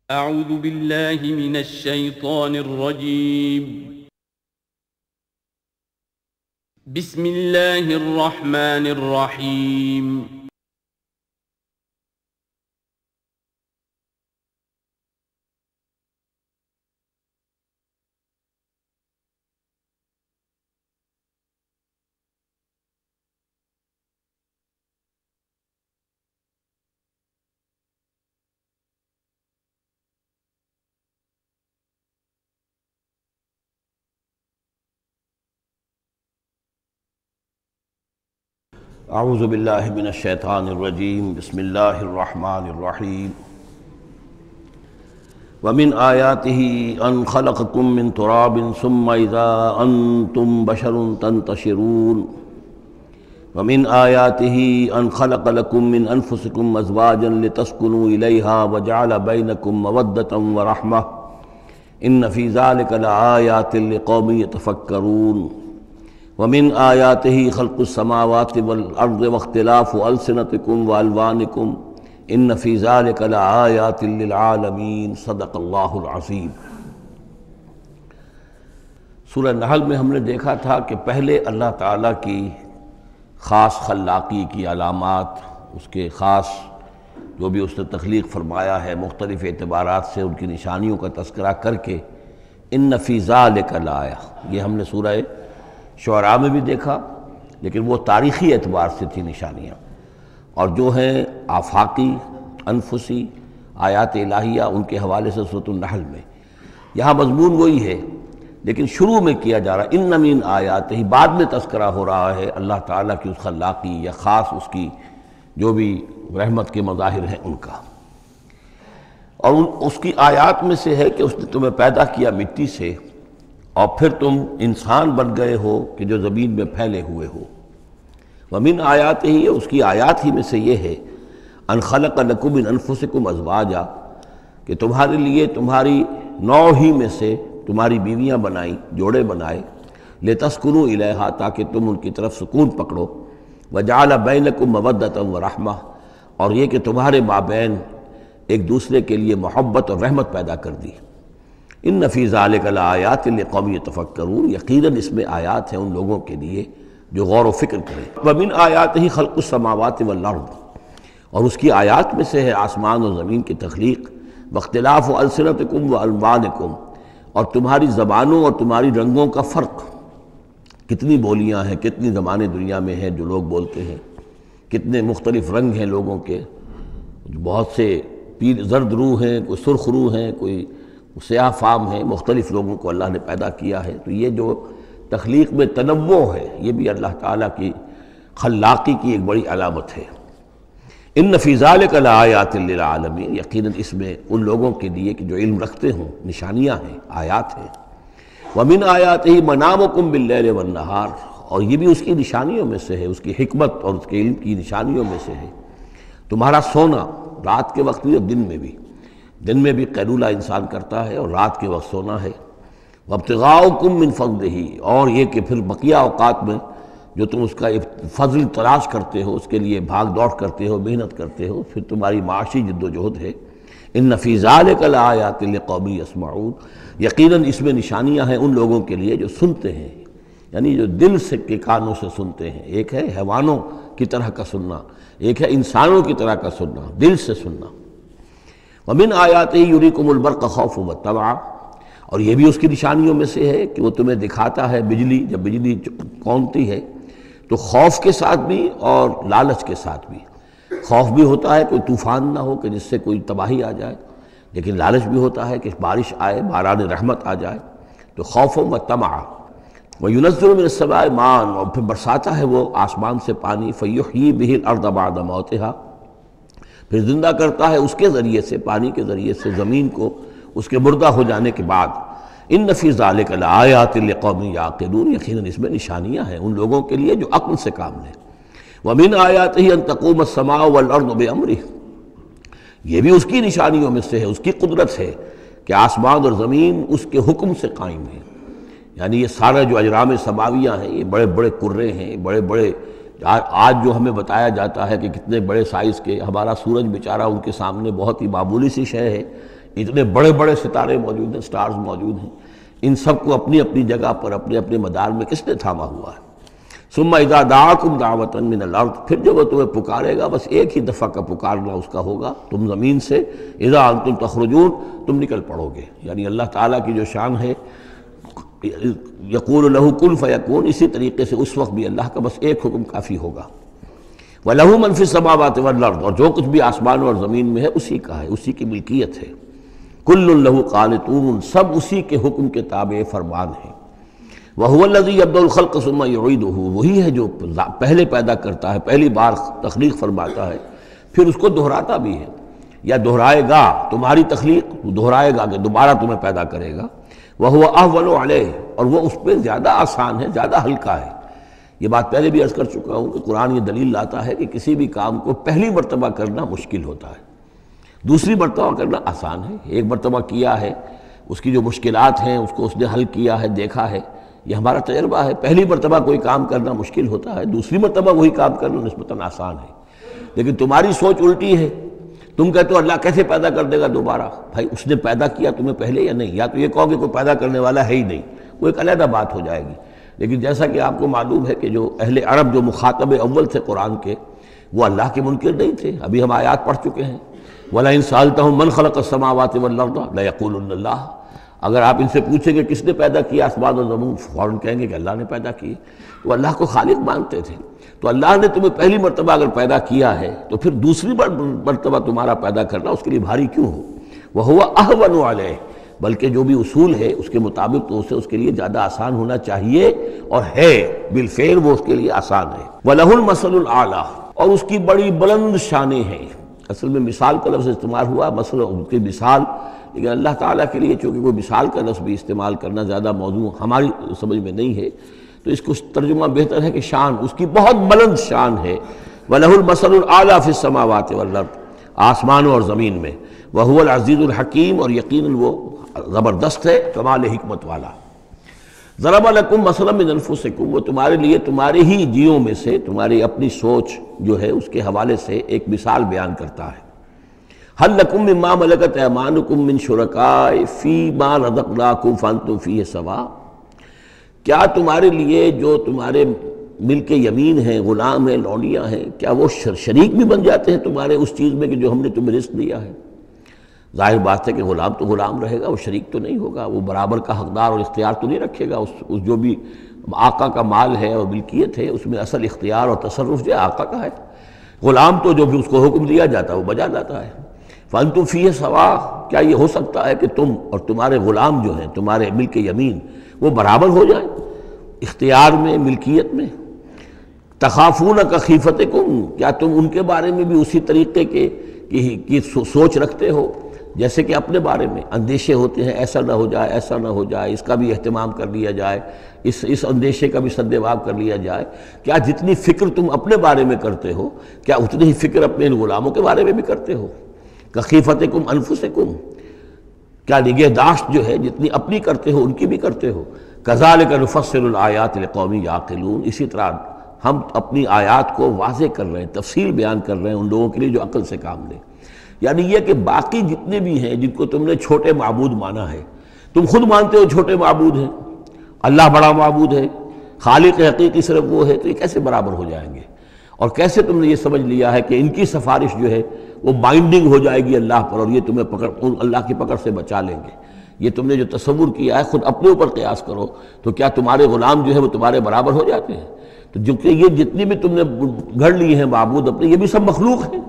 اعوذ باللہ من الشیطان الرجیم بسم اللہ الرحمن الرحیم اعوذ باللہ من الشیطان الرجیم بسم اللہ الرحمن الرحیم ومن آیاتہ ان خلقکم من تراب ثم اذا انتم بشر تنتشرون ومن آیاتہ ان خلق لکم من انفسکم ازواجا لتسکنوا الیہا وجعل بینکم مودۃ ورحمۃ ان فی ذلک لآیات لقوم یتفکرون ومن آیاتہ خلق السماوات والارض واختلاف السنتکم والوانکم ان فی ذلک لآیات للعالمین صدق اللہ العظیم۔ سورہ نحل میں ہم نے دیکھا تھا کہ پہلے اللہ تعالیٰ کی خاص خلاقی کی علامات، اس کے خاص جو بھی اس نے تخلیق فرمایا ہے مختلف اعتبارات سے ان کی نشانیوں کا تذکرہ کر کے ان فی ذلک لآیہ، یہ ہم نے سورہ شعراء میں بھی دیکھا، لیکن وہ تاریخی اعتبار سے تھی نشانیاں، اور جو ہیں آفاقی انفسی آیات الہیہ ان کے حوالے سے سورۃ النحل میں یہاں مضمون وہی ہے، لیکن شروع میں کیا جا رہا ان من آیات ہی، بعد میں تذکرہ ہو رہا ہے اللہ تعالیٰ کی اس خلاقی یا خاص اس کی جو بھی رحمت کے مظاہر ہیں ان کا، اور اس کی آیات میں سے ہے کہ اس نے تمہیں پیدا کیا مٹی سے اور پھر تم انسان بن گئے ہو کہ جو زمین میں پھیلے ہوئے ہو۔ ومن آیات ہی، اس کی آیات ہی میں سے یہ ہے ان خلق لکم من انفسکم ازواجا، کہ تمہارے لیے تمہاری نوع ہی میں سے تمہاری بیویاں بنائیں، جوڑے بنائے، لتسکنوا الیہا، تاکہ تم ان کی طرف سکون پکڑو، وجعل بینکم مودۃ ورحمہ، اور یہ کہ تمہارے مابین ایک دوسرے کے لیے محبت اور رحمت پیدا کر دی۔ ان فی ذلک لآیات لقوم یتفکرون، یقیناً اس میں آیات ہیں ان لوگوں کے لیے جو غور و فکر کریں۔ ومن آیاتہ خلق السماوات والارض، اور اس کی آیات میں سے ہے آسمان اور زمین کی تخلیق، واختلاف السنتکم والوانکم، اور تمہاری زبانوں اور تمہاری رنگوں کا فرق، کتنی بولیاں ہیں، کتنی زبانیں دنیا میں ہیں جو لوگ بولتے ہیں، کتنے مختلف رنگ ہیں لوگوں کے، بہت سے زرد روح ہیں، کوئی سرخ روح ہیں، کوئی سیاہ فام ہیں، مختلف لوگوں کو اللہ نے پیدا کیا ہے۔ تو یہ جو تخلیق میں تنوع ہے یہ بھی اللہ تعالیٰ کی خلاقی کی ایک بڑی علامت ہے۔ ان فی ذلک لآیات للعالمین، یقیناً اس میں ان لوگوں کے لیے کہ جو علم رکھتے ہوں نشانیاں ہیں، آیات ہیں۔ ومن آیاتہ منامکم باللیل والنہار، اور یہ بھی اس کی نشانیوں میں سے ہے، اس کی حکمت اور اس کے علم کی نشانیوں میں سے ہے تمہارا سونا، رات کے وقت بھی اور دن میں بھی قیلولہ انسان کرتا ہے اور رات کے وقت سونا ہے۔ وابتغاؤکم من فضلہ، اور یہ کہ پھر بقیہ اوقات میں جو تم اس کا فضل تلاش کرتے ہو، اس کے لیے بھاگ دوڑ کرتے ہو، محنت کرتے ہو، پھر تمہاری معاشی جد و جہد ہے۔ ان فی ذلک لآیات لقوم یسمعون، یقیناً اس میں نشانیاں ہیں ان لوگوں کے لیے جو سنتے ہیں، یعنی جو دل سے کے کانوں سے سنتے ہیں۔ ایک ہے حیوانوں کی طرح کا سننا، ایک ہے انسانوں کی طرح کا سننا، دل سے سننا۔ ومن آیاتہ یریکم البرق خوفا وطمعا، اور یہ بھی اس کی نشانیوں میں سے ہے کہ وہ تمہیں دکھاتا ہے بجلی، جب بجلی کونتی ہے تو خوف کے ساتھ بھی اور لالچ کے ساتھ بھی۔ خوف بھی ہوتا ہے کوئی طوفان نہ ہو کہ جس سے کوئی تباہی آ جائے، لیکن لالچ بھی ہوتا ہے کہ بارش آئے، باران رحمت آ جائے، تو خوف وطمعا۔ وینزل من السماء ماء، اور پھر برساتا ہے وہ آسمان سے پانی، فیحیی بہ الارض بعد موتہا، پھر زندہ کرتا ہے اس کے ذریعے سے، پانی کے ذریعے سے زمین کو اس کے مردہ ہو جانے کے بعد۔ ان فی ذلک لآیات لقوم یعقلون، یقیناً اس میں نشانیاں ہیں ان لوگوں کے لیے جو عقل سے کام لیں۔ ومن آیاتہ ان تقوم السماء والارض بامرہ، یہ بھی اس کی نشانیوں میں سے ہے، اس کی قدرت ہے کہ آسمان اور زمین اس کے حکم سے قائم ہیں۔ یعنی یہ سارا جو اجرام سماویہ ہیں، یہ بڑے بڑے کرے ہیں، بڑے بڑے، آج جو ہمیں بتایا جاتا ہے کہ کتنے بڑے سائز کے، ہمارا سورج بیچارہ ان کے سامنے بہت ہی معمولی سی شے ہے، اتنے بڑے بڑے ستارے موجود ہیں، سٹارز موجود ہیں، ان سب کو اپنی اپنی جگہ پر اپنے اپنے مدار میں کس نے تھاما ہوا ہے؟ ثم اذا دعاکم دعوۃ من الارض، پھر جب وہ تمہیں پکارے گا، بس ایک ہی دفعہ کا پکارنا اس کا ہوگا، تم زمین سے اذا انتم تخرجون، تم نکل پڑو گے۔ یعنی اللہ تعالیٰ کی جو شان ہے یقول لہ کن فیکون، اسی طریقے سے اس وقت بھی اللہ کا بس ایک حکم کافی ہوگا۔ وَلَهُ مَن فِي السَّمَاوَاتِ وَالْأَرْضِ، اور جو کچھ بھی آسمانوں اور زمین میں ہے اسی کا ہے، اسی کی ملکیت ہے۔ كُلٌّ لَهُ قَانِتُونَ، سب اسی کے حکم کے تابع فرمان ہیں۔ وَهُوَ الَّذِي يَبْدَأُ الْخَلْقَ ثُمَّ يُعِيدُهُ، وہی ہے جو پہلے پیدا کرتا ہے، پہلی بار تخلیق فرماتا ہے، پھر اس کو دہراتا بھی ہے، یا دہرائے گا، تمہاری تخلیق دہرائے گا کہ دوبارہ تمہیں پیدا کرے گا۔ وَهُوَ أَهْوَنُ عَلَيْهِ، اور وہ اس پہ زیادہ آسان ہے، زیادہ ہلکا ہے۔ یہ بات پہلے بھی عرض کر چکا ہوں کہ قرآن یہ دلیل لاتا ہے کہ کسی بھی کام کو پہلی مرتبہ کرنا مشکل ہوتا ہے، دوسری مرتبہ کرنا آسان ہے۔ ایک مرتبہ کیا ہے، اس کی جو مشکلات ہیں اس کو اس نے حل کیا ہے، دیکھا ہے، یہ ہمارا تجربہ ہے۔ پہلی مرتبہ کوئی کام کرنا مشکل ہوتا ہے، دوسری مرتبہ وہی کام کرنا نسبتاً آسان ہے۔ لیکن تمہاری سوچ الٹی ہے، تم کہتے ہو اللہ کیسے پیدا کر دے گا دوبارہ؟ بھائی اس نے پیدا کیا تمہیں پہلے یا نہیں؟ یا تو یہ کہو کہ کوئی پیدا کرنے والا ہے ہی نہیں، وہ ایک علیحدہ بات ہو جائے گی۔ لیکن جیسا کہ آپ کو معلوم ہے کہ جو اہل عرب جو مخاطب اول تھے قرآن کے، وہ اللہ کے منکر نہیں تھے۔ ابھی ہم آیات پڑھ چکے ہیں، وَلَئِن سَأَلْتَهُم مَّن خَلَقَ السَّمَاوَاتِ وَالْأَرْضَ لَيَقُولُنَّ اللَّهُ، اگر آپ ان سے پوچھیں کہ کس نے پیدا کیا آسمان اور زمین، فوراً کہیں گے کہ اللہ نے پیدا کی۔ وہ اللہ کو خالق مانتے تھے۔ تو اللہ نے تمہیں پہلی مرتبہ اگر پیدا کیا ہے تو پھر دوسری مرتبہ تمہارا پیدا کرنا اس کے لیے بھاری کیوں ہو؟ وَهُوَ أَهْوَنُ عَلَيْهِ، بلکہ جو بھی اصول ہے اس کے مطابق تو اسے اس کے لیے زیادہ آسان ہونا چاہیے، اور ہے بالفعل وہ اس کے لیے آسان ہے۔ وَلَهُ الْمَثَلُ الْأَعْلَىٰ، اور اس کی بڑی بلند شانیں ہیں۔ اصل میں مثال کا لفظ استعمال ہوا، مثل اس کی مثال، لیکن اللہ تعالیٰ کے لیے چونکہ کوئی مثال کا لفظ بھی استعمال کرنا زیادہ موضوع ہماری سمجھ میں نہیں ہے، تو اس کو ترجمہ بہتر ہے کہ شان، اس کی بہت بلند شان ہے۔ وَلَهُ الْمَثَلُ الْأَعْلَىٰ فِي السَّمَاوَاتِ وَالْأَرْضِ، آسمانوں اور زمین میں۔ وَهُوَ الْعَزِيزُ الْحَكِيمُ، اور یقیناً وہ زبردست ہے، کمال حکمت والا۔ ضرب لکم مثلا من انفسکم، وہ تمہارے لیے تمہارے ہی جیوں میں سے، تمہاری اپنی سوچ جو ہے اس کے حوالے سے ایک مثال بیان کرتا ہے۔ هل لکم مما ملکت ایمانکم من شرکاء فیما رزقناکم فانتم فیہ سواء، کیا تمہارے لیے جو تمہارے ملک یمین ہیں، غلام ہیں، لونڈیاں ہیں، کیا وہ شریک بھی بن جاتے ہیں تمہارے اس چیز میں کہ جو ہم نے تمہیں رزق دیا ہے؟ ظاہر بات ہے کہ غلام تو غلام رہے گا، وہ شریک تو نہیں ہوگا، وہ برابر کا حقدار اور اختیار تو نہیں رکھے گا۔ اس جو بھی آقا کا مال ہے اور ملکیت ہے اس میں اصل اختیار اور تصرف جو ہے آقا کا ہے۔ غلام تو جو بھی اس کو حکم دیا جاتا ہے وہ بجا جاتا ہے۔ فَأَنْتُمْ فِيهِ سَوَاءٌ، کیا یہ ہو سکتا ہے کہ تم اور تمہارے غلام جو ہیں، تمہارے ملک یمین، وہ برابر ہو جائیں اختیار میں، ملکیت میں؟ تخافون کخیفتکم، کیا تم ان کے بارے میں بھی اسی طریقے کی سوچ رکھتے ہو جیسے کہ اپنے بارے میں اندیشے ہوتے ہیں، ایسا نہ ہو جائے، ایسا نہ ہو جائے، اس کا بھی اہتمام کر لیا جائے، اس اندیشے کا بھی سدباب کر لیا جائے؟ کیا جتنی فکر تم اپنے بارے میں کرتے ہو، کیا اتنی ہی فکر اپنے غلاموں کے بارے میں بھی کرتے ہو؟ کخیفتکم انفسکم، کیا نگہداشت جو ہے جتنی اپنی کرتے ہو ان کی بھی کرتے ہو؟ کذالک نفصل الآیات لقوم یعقلون، اسی طرح ہم اپنی آیات کو واضح کر رہے ہیں، تفصیل بیان کر رہے ہیں ان لوگوں کے لیے جو عقل سے کام لیں۔ یعنی یہ کہ باقی جتنے بھی ہیں جن کو تم نے چھوٹے معبود مانا ہے، تم خود مانتے ہو چھوٹے معبود ہیں، اللہ بڑا معبود ہے، خالق حقیقی صرف وہ ہے، تو یہ کیسے برابر ہو جائیں گے؟ اور کیسے تم نے یہ سمجھ لیا ہے کہ ان کی سفارش جو ہے وہ بائنڈنگ ہو جائے گی اللہ پر، اور یہ تمہیں اللہ کی پکڑ سے بچا لیں گے؟ یہ تم نے جو تصور کیا ہے خود اپنے اوپر قیاس کرو، تو کیا تمہارے غلام جو ہے وہ تمہارے برابر ہو جاتے ہیں؟ تو جو کہ یہ جتنی بھی تم نے گھڑ لی ہیں معبود اپنے، یہ بھی سب مخلوق ہیں،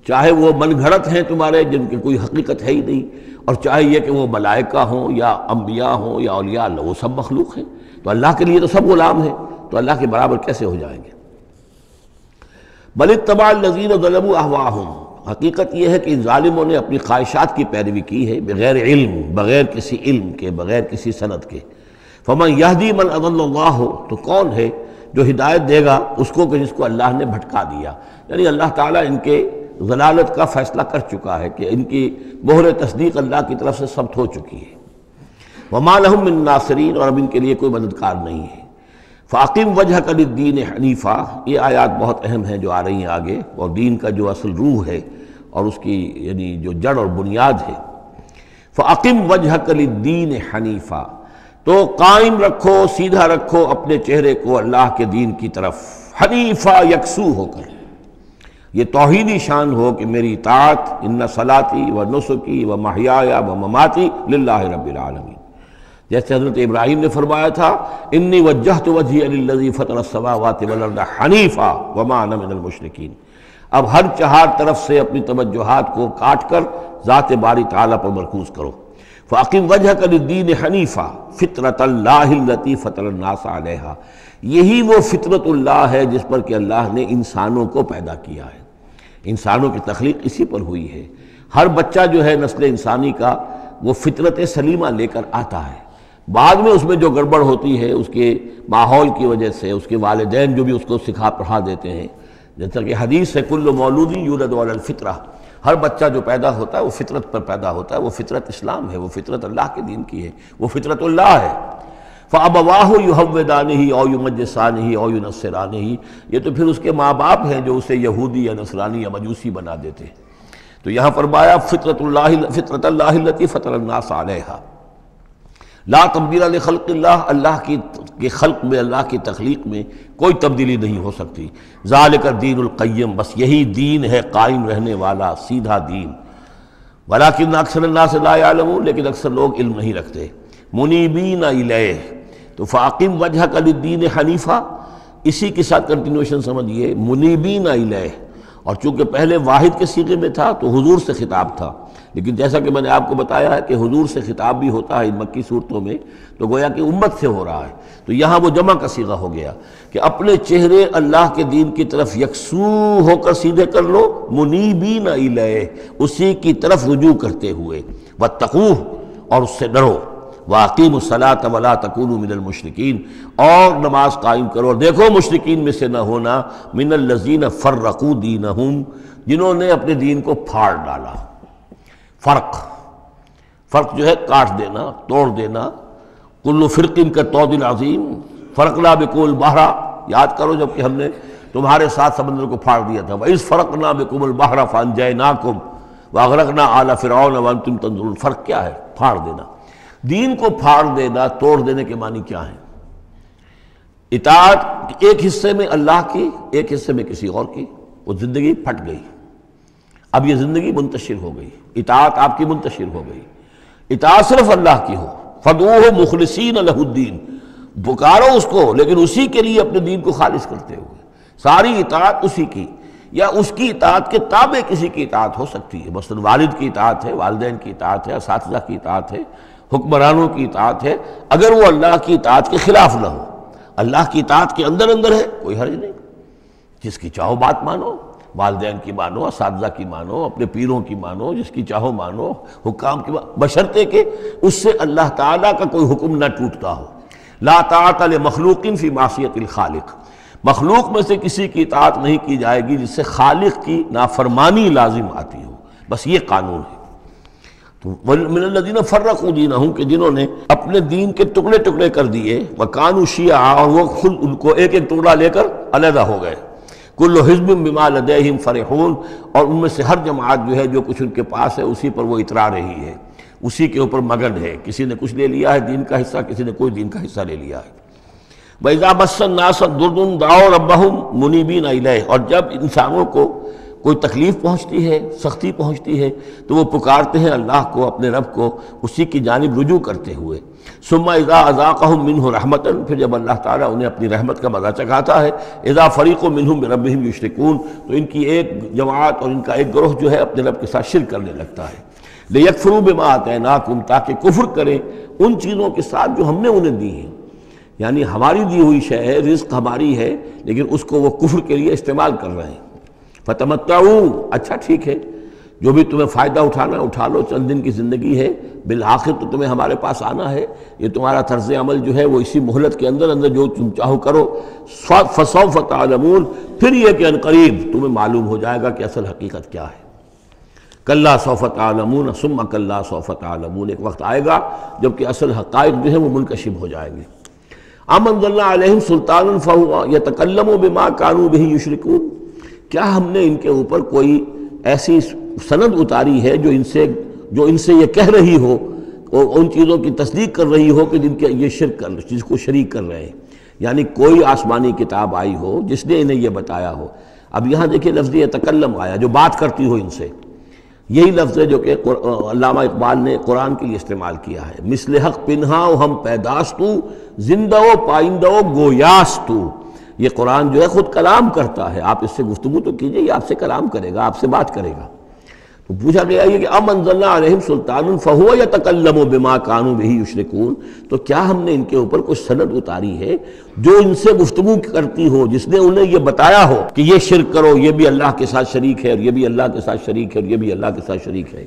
چاہے وہ من گھڑت ہیں تمہارے جن کی کوئی حقیقت ہے ہی نہیں، اور چاہے یہ کہ وہ ملائکہ ہوں یا انبیاء ہوں یا اولیاء اللہ، وہ سب مخلوق ہیں۔ تو اللہ کے لیے تو سب غلام ہیں، تو اللہ کے برابر کیسے ہو جائیں گے؟ بل اتبع الذین ظلموا اہواءہم، حقیقت یہ ہے کہ ان ظالموں نے اپنی خواہشات کی پیروی کی ہے، بغیر علم، بغیر کسی علم کے، بغیر کسی سند کے۔ فمن یہدی من اضل اللہ، تو کون ہے جو ہدایت دے گا اس کو کہ جس کو اللہ نے بھٹکا دیا؟ یعنی اللہ تعالیٰ ان کے ضلالت کا فیصلہ کر چکا ہے کہ ان کی مہر تصدیق اللہ کی طرف سے ثبت ہو چکی ہے۔ وما لهم من ناصرین، اور اب ان کے لیے کوئی مددگار نہیں ہے۔ فاقم وجہک للدین حنیفا، یہ آیات بہت اہم ہیں جو آ رہی ہیں آگے، اور دین کا جو اصل روح ہے اور اس کی یعنی جو جڑ اور بنیاد ہے، فَأَقِمْ وَجْهَكَ لِلدِّينِ حَنِيفًا، تو قائم رکھو، سیدھا رکھو اپنے چہرے کو اللہ کے دین کی طرف، حنیفہ، یکسو ہو کر، یہ توحیدی شان ہو کہ میری اطاعت، ان صلاتی و نسکی و محیایا و مماتی للہ رب العالمین، جیسے حضرت ابراہیم نے فرمایا تھا انی وجہت وجہی للذی فطر السماوات والارض حنیفا وما انا من المشرکین، اب ہر چہار طرف سے اپنی توجہات کو کاٹ کر ذات باری تعالیٰ پر مرکوز کرو۔ فَأَقِمْ وَجْهَكَ لِلدِّينِ حَنِيفًا فِطْرَةَ اللَّهِ الَّتِي فَطَرَ النَّاسَ عَلَيْهَا، یہی وہ فطرت اللہ ہے جس پر کہ اللہ نے انسانوں کو پیدا کیا ہے، انسانوں کی تخلیق اسی پر ہوئی ہے۔ ہر بچہ جو ہے نسل انسانی کا وہ فطرت سلیمہ لے کر آتا ہے، بعد میں اس میں جو گڑبڑ ہوتی ہے اس کے ماحول کی وجہ سے، اس کے والدین جو بھی اس کو سکھا پڑھا دیتے ہیں، جیسا کہ حدیث ہے کل مولود یولد علی الفطرہ، ہر بچہ جو پیدا ہوتا ہے وہ فطرت پر پیدا ہوتا ہے، وہ فطرت اسلام ہے، وہ فطرت اللہ کے دین کی ہے، وہ فطرت اللہ ہے۔ فَأَبَوَاهُ يُهَوِّدَانِهِ أَوْ يُمَجِّسَانِهِ أَوْ يُنَصِّرَانِهِ، یہ تو پھر اس کے ماں باپ ہیں جو اسے یہودی یا نصرانی یا مجوسی بنا دیتے ہیں۔ تو یہاں فرمایا فطرت اللہ التي فطر الناس علیہا، لا تبدیل لخلق اللہ، اللہ کی خلق میں، اللہ کی تخلیق میں کوئی تبدیلی نہیں ہو سکتی۔ ذالک الدین القیم، بس یہی دین ہے قائم رہنے والا سیدھا دین۔ ولکن اکثر الناس لا یعلمون، لیکن اکثر لوگ علم نہیں رکھتے۔ منیبین الیہ، تو فاقم وجہک للدین حنیفا، اسی کے ساتھ کنٹینویشن سمجھیے، منیبین الیہ، اور چونکہ پہلے واحد کے صیغے میں تھا تو حضور سے خطاب تھا، لیکن جیسا کہ میں نے آپ کو بتایا ہے کہ حضور سے خطاب بھی ہوتا ہے ان مکی صورتوں میں، تو گویا کہ امت سے ہو رہا ہے، تو یہاں وہ جمع کا صیغہ ہو گیا کہ اپنے چہرے اللہ کے دین کی طرف یکسو ہو کر سیدھے کر لو، منیبین الیہ، اسی کی طرف رجوع کرتے ہوئے، واتقوہ، اور اس سے ڈرو، وَأَقِیمُوا الصَّلَاةَ وَلَا تَکُونُوا مِنَ الْمُشْرِکِینَ، اور نماز قائم کرو، اور دیکھو مشرکین میں سے نہ ہونا، مِنَ الَّذِینَ فَرَّقُوا دِینَہُم، جنہوں نے اپنے دین کو پھاڑ ڈالا۔ فرق جو ہے کاٹ دینا، توڑ دینا، کل فرق کالطود العظیم فرقنا بکم البحر، یاد کرو جب کہ ہم نے تمہارے ساتھ سمندر کو پھاڑ دیا تھا، وَإِذْ فَرَقْنَا بِكُمُ الْبَحْرَ فَأَنْجَيْنَاكُمْ وَأَغْرَقْنَا آلَ فِرْعَوْنَ وَأَنْتُمْ تَنظُرُونَ۔ فرق کیا ہے؟ پھاڑ دینا، دین کو پھاڑ دینا، توڑ دینے کے معنی کیا ہیں؟ اطاعت ایک حصے میں اللہ کی، ایک حصے میں کسی اور کی، وہ زندگی پھٹ گئی، اب یہ زندگی منتشر ہو گئی، اطاعت آپ کی منتشر ہو گئی، اطاعت صرف اللہ کی ہو، فَدْعُوهُ مُخْلِصِينَ لَهُ الدِّينَ، پکارو اس کو لیکن اسی کے لیے اپنے دین کو خالص کرتے ہوئے، ساری اطاعت اسی کی، یا اس کی اطاعت کے تابع کسی کی اطاعت ہو سکتی ہے، مثلا والد کی اطاعت ہے، والدین کی اطاعت ہے، اساتذہ کی اطاعت ہے، حکمرانوں کی اطاعت ہے، اگر وہ اللہ کی اطاعت کے خلاف نہ ہو، اللہ کی اطاعت کے اندر ہے کوئی حرج نہیں، جس کی چاہو بات مانو، والدین کی مانو، اساتذہ کی مانو، اپنے پیروں کی مانو، جس کی چاہو مانو، حکام کی مانو، بشرطے کہ اس سے اللہ تعالیٰ کا کوئی حکم نہ ٹوٹتا ہو۔ لا طاعت لمخلوق فی معصیت الخالق، مخلوق میں سے کسی کی اطاعت نہیں کی جائے گی جس سے خالق کی نافرمانی لازم آتی ہو، بس یہ قانون ہے۔ تو من الذین فرقوا دینہم، کہ جنہوں نے اپنے دین کے ٹکڑے ٹکڑے کر دیے، وکانوا شیعا، اور وہ خود ان کو ایک ایک ٹکڑا لے کر علیحدہ ہو گئے، کل حزب بما لدیہم فرحون، اور ان میں سے ہر جماعت جو ہے جو کچھ ان کے پاس ہے اسی پر وہ اترا رہی ہے، اسی کے اوپر مگن ہے، کسی نے کچھ لے لیا ہے دین کا حصہ، کسی نے کوئی دین کا حصہ لے لیا ہے۔ وَإِذَا مَسَّ النَّاسَ ضُرٌّ دَعَوْا رَبَّهُمْ مُنِيبِينَ إِلَيْهِ، اور جب انسانوں کو کوئی تکلیف پہنچتی ہے، سختی پہنچتی ہے، تو وہ پکارتے ہیں اللہ کو، اپنے رب کو، اسی کی جانب رجوع کرتے ہوئے۔ ثم اذا اذاقهم منه رحمۃ، پھر جب اللہ تعالیٰ انہیں اپنی رحمت کا مزہ چکھاتا ہے، اذا فریق منهم بربهم یشرکون، تو ان کی ایک جماعت اور ان کا ایک گروہ جو ہے اپنے رب کے ساتھ شرک کرنے لگتا ہے۔ لیکفروا بما آتیناکم، تاکہ کفر کریں ان چیزوں کے ساتھ جو ہم نے انہیں دی ہیں، یعنی ہماری دی ہوئی شے ہے، رزق ہماری ہے، لیکن اس کو وہ کفر کے لیے استعمال کر رہے ہیں۔ فتمتعوا، اچھا ٹھیک ہے، جو بھی تمہیں فائدہ اٹھانا اٹھا لو، چند دن کی زندگی ہے، بالآخر تو تمہیں ہمارے پاس آنا ہے، یہ تمہارا طرز عمل جو ہے وہ اسی مہلت کے اندر اندر جو تم چاہو کرو، فسوف تعلمون، پھر یہ کہ عنقریب تمہیں معلوم ہو جائے گا کہ اصل حقیقت کیا ہے۔ کلا سوف تعلمون ثم کلا سوف تعلمون، ایک وقت آئے گا جب کہ اصل حقائق جو ہے وہ منکشف ہو جائیں گے۔ ام انزلنا علیہم سلطانا فہو یتکلم بما کانوا بہ یشرکون، کیا ہم نے ان کے اوپر کوئی ایسی سند اتاری ہے جو ان سے جو ان سے یہ کہہ رہی ہو اور ان چیزوں کی تصدیق کر رہی ہو کہ جن کے یہ شرک کر جس کو شریک کر رہے ہیں، یعنی کوئی آسمانی کتاب آئی ہو جس نے انہیں یہ بتایا ہو۔ اب یہاں دیکھیں لفظ یتکلم آیا، جو بات کرتی ہو ان سے، یہی لفظ ہے جو کہ علامہ اقبال نے قرآن کے لیے استعمال کیا ہے، مثل حق پنہا و ہم پیداستو زندہ و پائندہ و گویاستو۔ یہ قرآن جو ہے خود کلام کرتا ہے، آپ اس سے گفتگو تو کیجئے، یہ آپ سے کلام کرے گا، آپ سے بات کرے گا۔ تو پوچھا گیا یہ کہ ام انزلنا علیہم سلطان فہو یتکلم بما کانوا بہ یشرکون، تو کیا ہم نے ان کے اوپر کچھ سند اتاری ہے جو ان سے گفتگو کرتی ہو، جس نے انہیں یہ بتایا ہو کہ یہ شرک کرو، یہ بھی اللہ کے ساتھ شریک ہے اور یہ بھی اللہ کے ساتھ شریک ہے اور یہ بھی اللہ کے ساتھ شریک ہے۔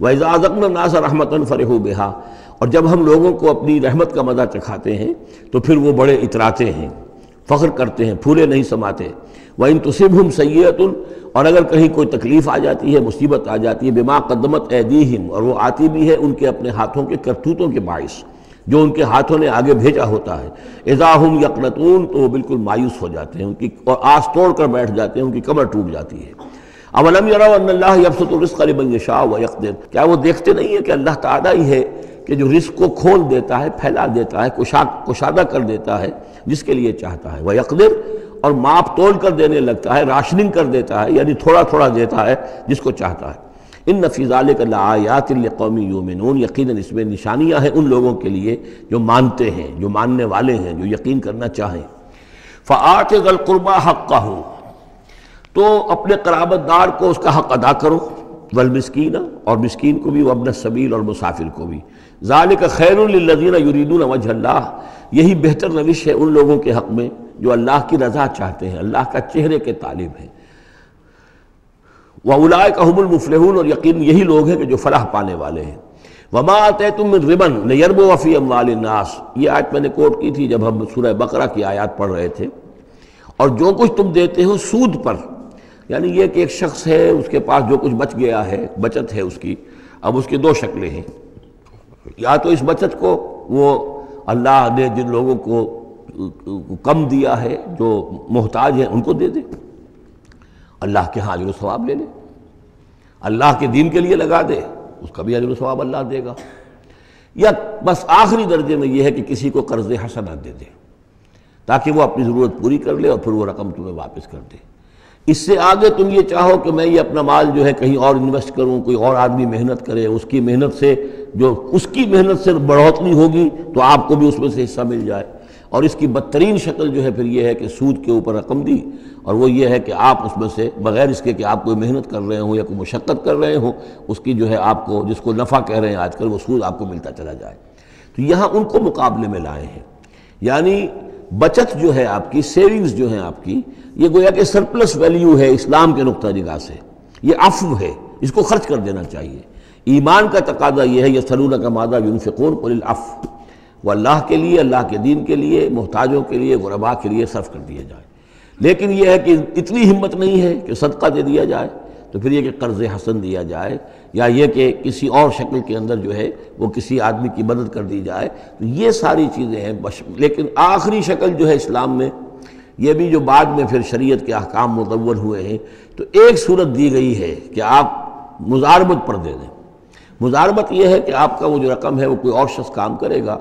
وَإِذَا أَذَقْنَا النَّاسَ رَحْمَةً فَرِحُوا بِهَا، اور جب ہم لوگوں کو اپنی رحمت کا مزہ چکھاتے ہیں تو پھر وہ بڑے اتراتے ہیں، فخر کرتے ہیں، پھولے نہیں سماتے۔ وَإِن تُصِبْهُمْ سَيِّئَةٌ، اور اگر کہیں کوئی تکلیف آ جاتی ہے، مصیبت آ جاتی ہے، بما قدمت ایدیہم، اور وہ آتی بھی ہے ان کے اپنے ہاتھوں کے کرتوتوں کے باعث، جو ان کے ہاتھوں نے آگے بھیجا ہوتا ہے، اذا ہم یقنطون، تو وہ بالکل مایوس ہو جاتے ہیں، ان کی اور آس توڑ کر بیٹھ جاتے ہیں، ان کی کمر ٹوٹ جاتی ہے۔ اولم یروا ان اللہ یبسط الرزق لمن یشاء ویقدر، کیا وہ دیکھتے نہیں ہیں کہ اللہ تعالیٰ ہی ہے کہ جو رزق کو کھول دیتا ہے، پھیلا دیتا ہے، کشادہ کر دیتا ہے جس کے لیے چاہتا ہے، ویقدر، اور ماپ تول کر دینے لگتا ہے، راشننگ کر دیتا ہے، یعنی تھوڑا تھوڑا دیتا ہے جس کو چاہتا ہے۔ ان فی ذلک لآیات لقوم یؤمنون، یقیناً اس میں نشانیاں ہیں ان لوگوں کے لیے جو مانتے ہیں، جو ماننے والے ہیں، جو یقین کرنا چاہیں۔ فآت ذی القربى حقہ، تو اپنے قرابت دار کو اس کا حق ادا کرو، والمسکین، اور مسکین کو بھی، وابن السبیل، اور مسافر کو بھی۔ ذالک خیر للذین یریدون وجہ اللہ، یہی بہتر روش ہے ان لوگوں کے حق میں جو اللہ کی رضا چاہتے ہیں، اللہ کا چہرے کے طالب ہیں۔ وَأُولَٰئِكَ هُمُ الْمُفْلِحُونَ، اور یقین یہی لوگ ہیں کہ جو فلاح پانے والے ہیں۔ وَمَا آتَيْتُم مِّن رِّبًا لِيَرْبُوَ فِي أَمْوَالِ النَّاسِ، یہ آیت میں نے کوٹ کی تھی جب ہم سورہ بقرہ کی آیات پڑھ رہے تھے۔ اور جو کچھ تم دیتے ہو سود پر، یعنی یہ کہ ایک شخص ہے، اس کے پاس جو کچھ بچ گیا ہے، بچت ہے اس کی، اب اس کی دو شکلیں ہیں، یا تو اس بچت کو وہ اللہ نے جن لوگوں کو کم دیا ہے، جو محتاج ہیں، ان کو دے دے، اللہ کے ہاں اجر و ثواب لے لے، اللہ کے دین کے لیے لگا دے، اس کا بھی اجر و ثواب اللہ دے گا، یا بس آخری درجے میں یہ ہے کہ کسی کو قرض حسنہ دے دے تاکہ وہ اپنی ضرورت پوری کر لے اور پھر وہ رقم تمہیں واپس کر دے۔ اس سے آگے تم یہ چاہو کہ میں یہ اپنا مال جو ہے کہیں اور انویسٹ کروں، کوئی اور آدمی محنت کرے، اس کی محنت سے جو اس کی محنت سے بڑھوتری ہوگی تو آپ کو بھی اس میں سے حصہ مل جائے۔ اور اس کی بدترین شکل جو ہے پھر یہ ہے کہ سود کے اوپر رقم دی، اور وہ یہ ہے کہ آپ اس میں سے بغیر اس کے کہ آپ کوئی محنت کر رہے ہوں یا کوئی مشقت کر رہے ہوں، اس کی جو ہے آپ کو، جس کو نفع کہہ رہے ہیں آج کل، وہ سود آپ کو ملتا چلا جائے۔ تو یہاں ان کو مقابلے میں لائے ہیں، یعنی بچت جو ہے آپ کی، سیونگز جو ہیں آپ کی، یہ گویا کہ سرپلس ویلیو ہے اسلام کے نقطہ نگاہ سے، یہ عفو ہے، اس کو خرچ کر دینا چاہیے۔ ایمان کا تقاضا یہ ہے، یسألونک ماذا ینفقون قل العفو، وہ اللہ کے لیے، اللہ کے دین کے لیے، محتاجوں کے لیے، غرباء کے لیے صرف کر دیا جائے۔ لیکن یہ ہے کہ اتنی ہمت نہیں ہے کہ صدقہ دے دیا جائے، تو پھر یہ کہ قرض حسن دیا جائے، یا یہ کہ کسی اور شکل کے اندر جو ہے وہ کسی آدمی کی مدد کر دی جائے، تو یہ ساری چیزیں ہیں۔ لیکن آخری شکل جو ہے اسلام میں، یہ بھی جو بعد میں پھر شریعت کے احکام مدون ہوئے ہیں، تو ایک صورت دی گئی ہے کہ آپ مزاربت پر دے دیں۔ مزاربت یہ ہے کہ آپ کا وہ جو رقم ہے وہ کوئی اور شخص کام کرے گا،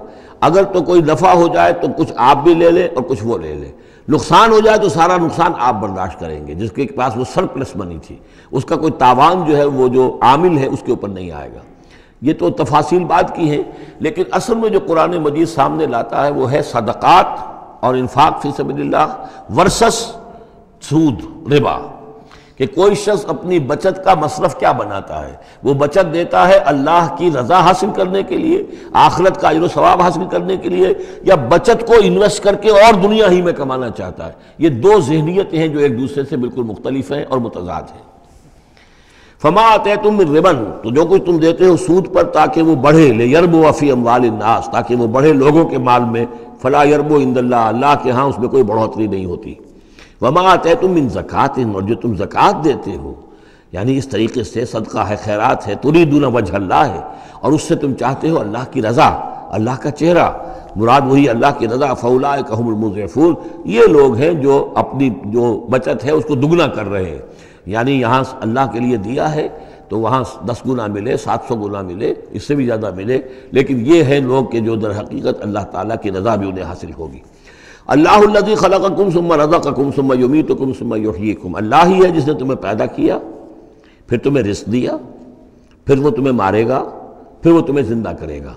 اگر تو کوئی نفع ہو جائے تو کچھ آپ بھی لے لیں اور کچھ وہ لے لیں، نقصان ہو جائے تو سارا نقصان آپ برداشت کریں گے، جس کے پاس وہ سرپلس منی تھی، اس کا کوئی تاوان جو ہے وہ جو عامل ہے اس کے اوپر نہیں آئے گا۔ یہ تو تفاصیل بات کی ہیں، لیکن اصل میں جو قرآن مجید سامنے لاتا ہے وہ ہے صدقات اور انفاق فی سبیل اللہ ورسس سود، ربا، کہ کوئی شخص اپنی بچت کا مصرف کیا بناتا ہے، وہ بچت دیتا ہے اللہ کی رضا حاصل کرنے کے لیے، آخرت کا اجر و ثواب حاصل کرنے کے لیے، یا بچت کو انویسٹ کر کے اور دنیا ہی میں کمانا چاہتا ہے۔ یہ دو ذہنیتیں ہیں جو ایک دوسرے سے بالکل مختلف ہیں اور متضاد ہیں۔ فما آتیتم من ربا، تو جو کچھ تم دیتے ہو سود پر تاکہ وہ بڑھے، لیربو فی اموال الناس، تاکہ وہ بڑھے لوگوں کے مال میں، فلا یربو عند اللہ، اللہ کے ہاں اس میں کوئی بڑھوتری نہیں ہوتی۔ وما آتیتم من زکوٰۃ، اور جو تم زکوٰۃ دیتے ہو، یعنی اس طریقے سے صدقہ ہے، خیرات ہے، تریدون وجہ اللہ ہے، اور اس سے تم چاہتے ہو اللہ کی رضا، اللہ کا چہرہ، مراد وہی اللہ کی رضا، فاولئک ھم المضعفون، یہ لوگ ہیں جو اپنی جو بچت ہے اس کو دگنا کر رہے ہیں۔ یعنی یہاں اللہ کے لیے دیا ہے تو وہاں 10 گنا ملے، 700 گنا ملے، اس سے بھی زیادہ ملے، لیکن یہ ہے لوگ کہ جو در حقیقت اللہ تعالیٰ کی رضا بھی انہیں حاصل ہوگی۔ اللہ الذی خلقکم ثم رزقکم ثم یمیتکم ثم یحییکم، اللہ ہی ہے جس نے تمہیں پیدا کیا، پھر تمہیں رزق دیا، پھر وہ تمہیں مارے گا، پھر وہ تمہیں زندہ کرے گا۔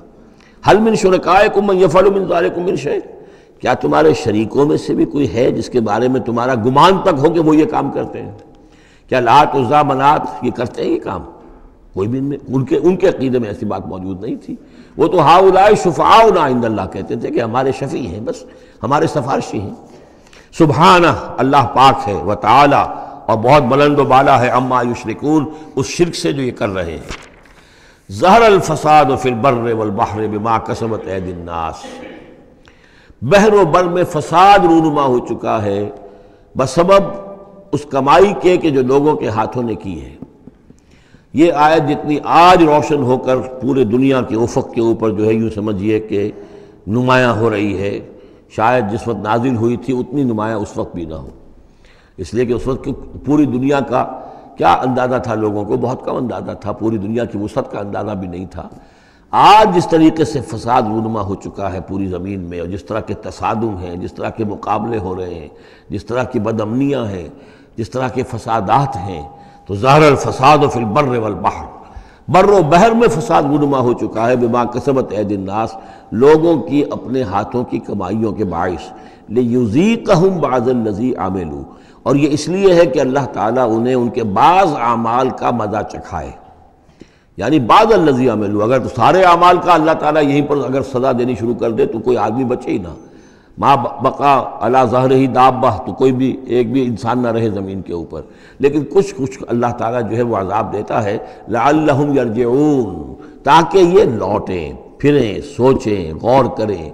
هل من شرکائکم من یفعل من ذلکم من شیء، کیا تمہارے شریکوں میں سے بھی کوئی ہے جس کے بارے میں تمہارا گمان تک ہو کہ وہ یہ کام کرتے ہیں؟ کیا لات عزا منات یہ کرتے ہیں یہ کام؟ کوئی بھی ان کے عقیدے میں ایسی بات موجود نہیں تھی۔ وہ تو ہؤلاء شفعاؤنا عند اللہ کہتے تھے کہ ہمارے شفیع ہیں، بس ہمارے سفارشی ہیں۔ سبحانہ، اللہ پاک ہے، وتعالی، اور بہت بلند و بالا ہے، عما یشرکون، اس شرک سے جو یہ کر رہے ہیں۔ ظہر الفساد فی البر والبحر بما کسبت ایدی الناس، بحر و بر میں فساد رونما ہو چکا ہے بسبب اس کمائی کے کہ جو لوگوں کے ہاتھوں نے کی ہے۔ یہ آیت جتنی آج روشن ہو کر پورے دنیا کے افق کے اوپر جو ہے یوں سمجھیے کہ نمایاں ہو رہی ہے، شاید جس وقت نازل ہوئی تھی اتنی نمایاں اس وقت بھی نہ ہو، اس لیے کہ اس وقت پوری دنیا کا کیا اندازہ تھا، لوگوں کو بہت کم اندازہ تھا، پوری دنیا کی وسعت کا اندازہ بھی نہیں تھا۔ آج جس طریقے سے فساد رونما ہو چکا ہے پوری زمین میں، اور جس طرح کے تصادم ہیں، جس طرح کے مقابلے ہو رہے ہیں، جس طرح کی بد امنیاں ہیں، جس طرح کے فسادات ہیں، تو ظاہر الفساد فی البر والبحر، بر و بحر میں فساد رونما ہو چکا ہے بما کسبت ایدی الناس، لوگوں کی اپنے ہاتھوں کی کمائیوں کے باعث، لیذیقہم بعض الذی عملوا، اور یہ اس لیے ہے کہ اللہ تعالیٰ انہیں ان کے بعض اعمال کا مزہ چکھائے، یعنی بعض الذی عملوا، اگر سارے اعمال کا اللہ تعالیٰ یہیں پر اگر سزا دینی شروع کر دے تو کوئی آدمی بچے ہی نہ، ما بقا علی ظہرہ دابہ، تو کوئی بھی ایک بھی انسان نہ رہے زمین کے اوپر، لیکن کچھ اللہ تعالیٰ جو ہے وہ عذاب دیتا ہے، لعلہم یرجعون، تاکہ یہ لوٹیں پھریں، سوچیں، غور کریں،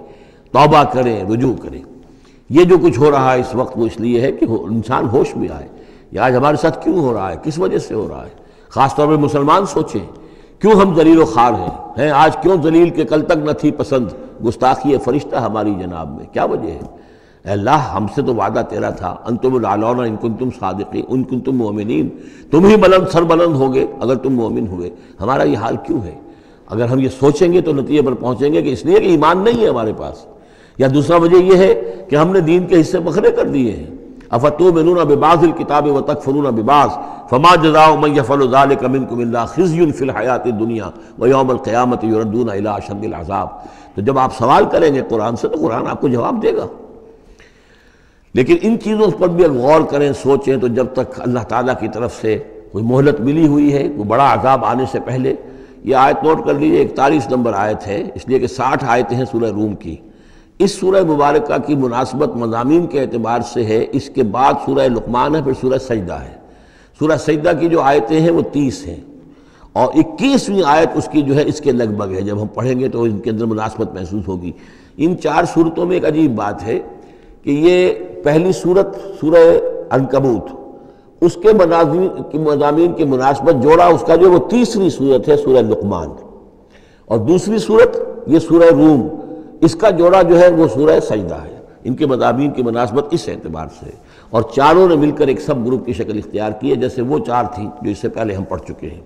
توبہ کریں، رجوع کریں۔ یہ جو کچھ ہو رہا ہے اس وقت وہ اس لیے ہے کہ انسان ہوش میں آئے، یہ آج ہمارے ساتھ کیوں ہو رہا ہے، کس وجہ سے ہو رہا ہے، خاص طور پہ مسلمان سوچیں کیوں ہم ذلیل و خوار ہیں آج، کیوں ذلیل کہ کل تک نہ تھی پسند گستاخی فرشتہ ہماری جناب میں، کیا وجہ ہے؟ اے اللہ، ہم سے تو وعدہ تیرا تھا، انتم الاعلون ان کنتم صادقین، ان کنتم مؤمنین، تم ہی بلند سر بلند ہوگے اگر تم مومن ہوئے، ہمارا یہ حال کیوں ہے؟ اگر ہم یہ سوچیں گے تو نتیجے پر پہنچیں گے کہ اس لیے کہ ایمان نہیں ہے ہمارے پاس، یا دوسرا وجہ یہ ہے کہ ہم نے دین کے حصے بکھرے کر دیے ہیں۔ افتؤمنون ببعض الکتاب وتکفرون ببعض فما جزاء من يفعل ذلك منكم الا خزي في الحیاۃ الدنیا ویوم القیامۃ یردون الی اشد العذاب۔ تو جب آپ سوال کریں گے قرآن سے تو قرآن آپ کو جواب دے گا، لیکن ان چیزوں پر بھی اگر غور کریں، سوچیں، تو جب تک اللہ تعالیٰ کی طرف سے کوئی مہلت ملی ہوئی ہے، کوئی بڑا عذاب آنے سے پہلے، یہ آیت نوٹ کر لیجیے، 41 نمبر آیت ہے، اس لیے کہ 60 آیتیں ہیں سورہ روم کی۔ اس سورہ مبارکہ کی مناسبت مضامین کے اعتبار سے ہے، اس کے بعد سورہ لقمان ہے، پھر سورہ سجدہ ہے۔ سورہ سجدہ کی جو آیتیں ہیں وہ 30 ہیں، اور 21ویں آیت اس کی جو ہے اس کے لگ بھگ ہے، جب ہم پڑھیں گے تو ان کے اندر مناسبت محسوس ہوگی۔ ان 4 صورتوں میں ایک عجیب بات ہے کہ یہ پہلی صورت سورہ عنکبوت، اس کے مضامین کی مناسبت جوڑا اس کا جو وہ تیسری صورت ہے سورہ لقمان، اور دوسری صورت یہ سورہ روم، اس کا جوڑا جو ہے وہ سورہ سجدہ ہے۔ ان کے مضامین کی مناسبت اس اعتبار سے، اور چاروں نے مل کر ایک سب گروپ کی شکل اختیار کی ہے، جیسے وہ 4 تھیں جو اس سے پہلے ہم پڑھ چکے ہیں۔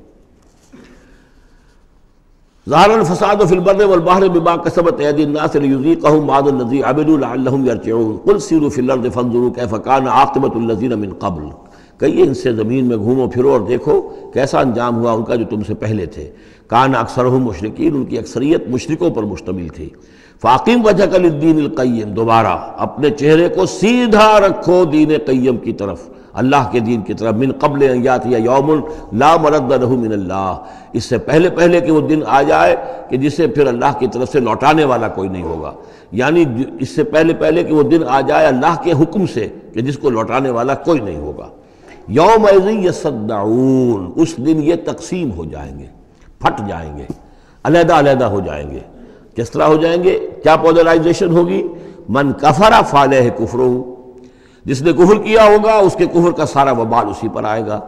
ظہر الفساد فی البر والبحر بما کسبت ایدی الناس لیذیقہم بعض الذی عملوا لعلہم یرجعون قل سیروا فی الارض فانظروا کیف کان عاقبۃ الذین من قبل، کہیے ان سے زمین میں گھومو پھرو اور دیکھو کیسا انجام ہوا ان کا جو تم سے پہلے تھے۔ کان اکثرہم مشرکین، ان کی اکثریت مشرکوں پر مشتمل تھی۔ فاقم وجہک للدین القیم، دوبارہ اپنے چہرے کو سیدھا رکھو دین قیم کی طرف، اللہ کے دین کی طرف، من قبل ان یاتی یوم لا مرد لہ من اللہ، اس سے پہلے کہ وہ دن آ جائے کہ جسے پھر اللہ کی طرف سے لوٹانے والا کوئی نہیں ہوگا، یعنی اس سے پہلے کہ وہ دن آ جائے اللہ کے حکم سے کہ جس کو لوٹانے والا کوئی نہیں ہوگا۔ یومئذ یصدعون، اس دن یہ تقسیم ہو جائیں گے، پھٹ جائیں گے، علیحدہ ہو جائیں گے۔ کس طرح ہو جائیں گے؟ کیا پولرائزیشن ہوگی؟ من کفر فعلیہ کفرہ، جس نے کفر کیا ہوگا اس کے کفر کا سارا وبال اسی پر آئے گا۔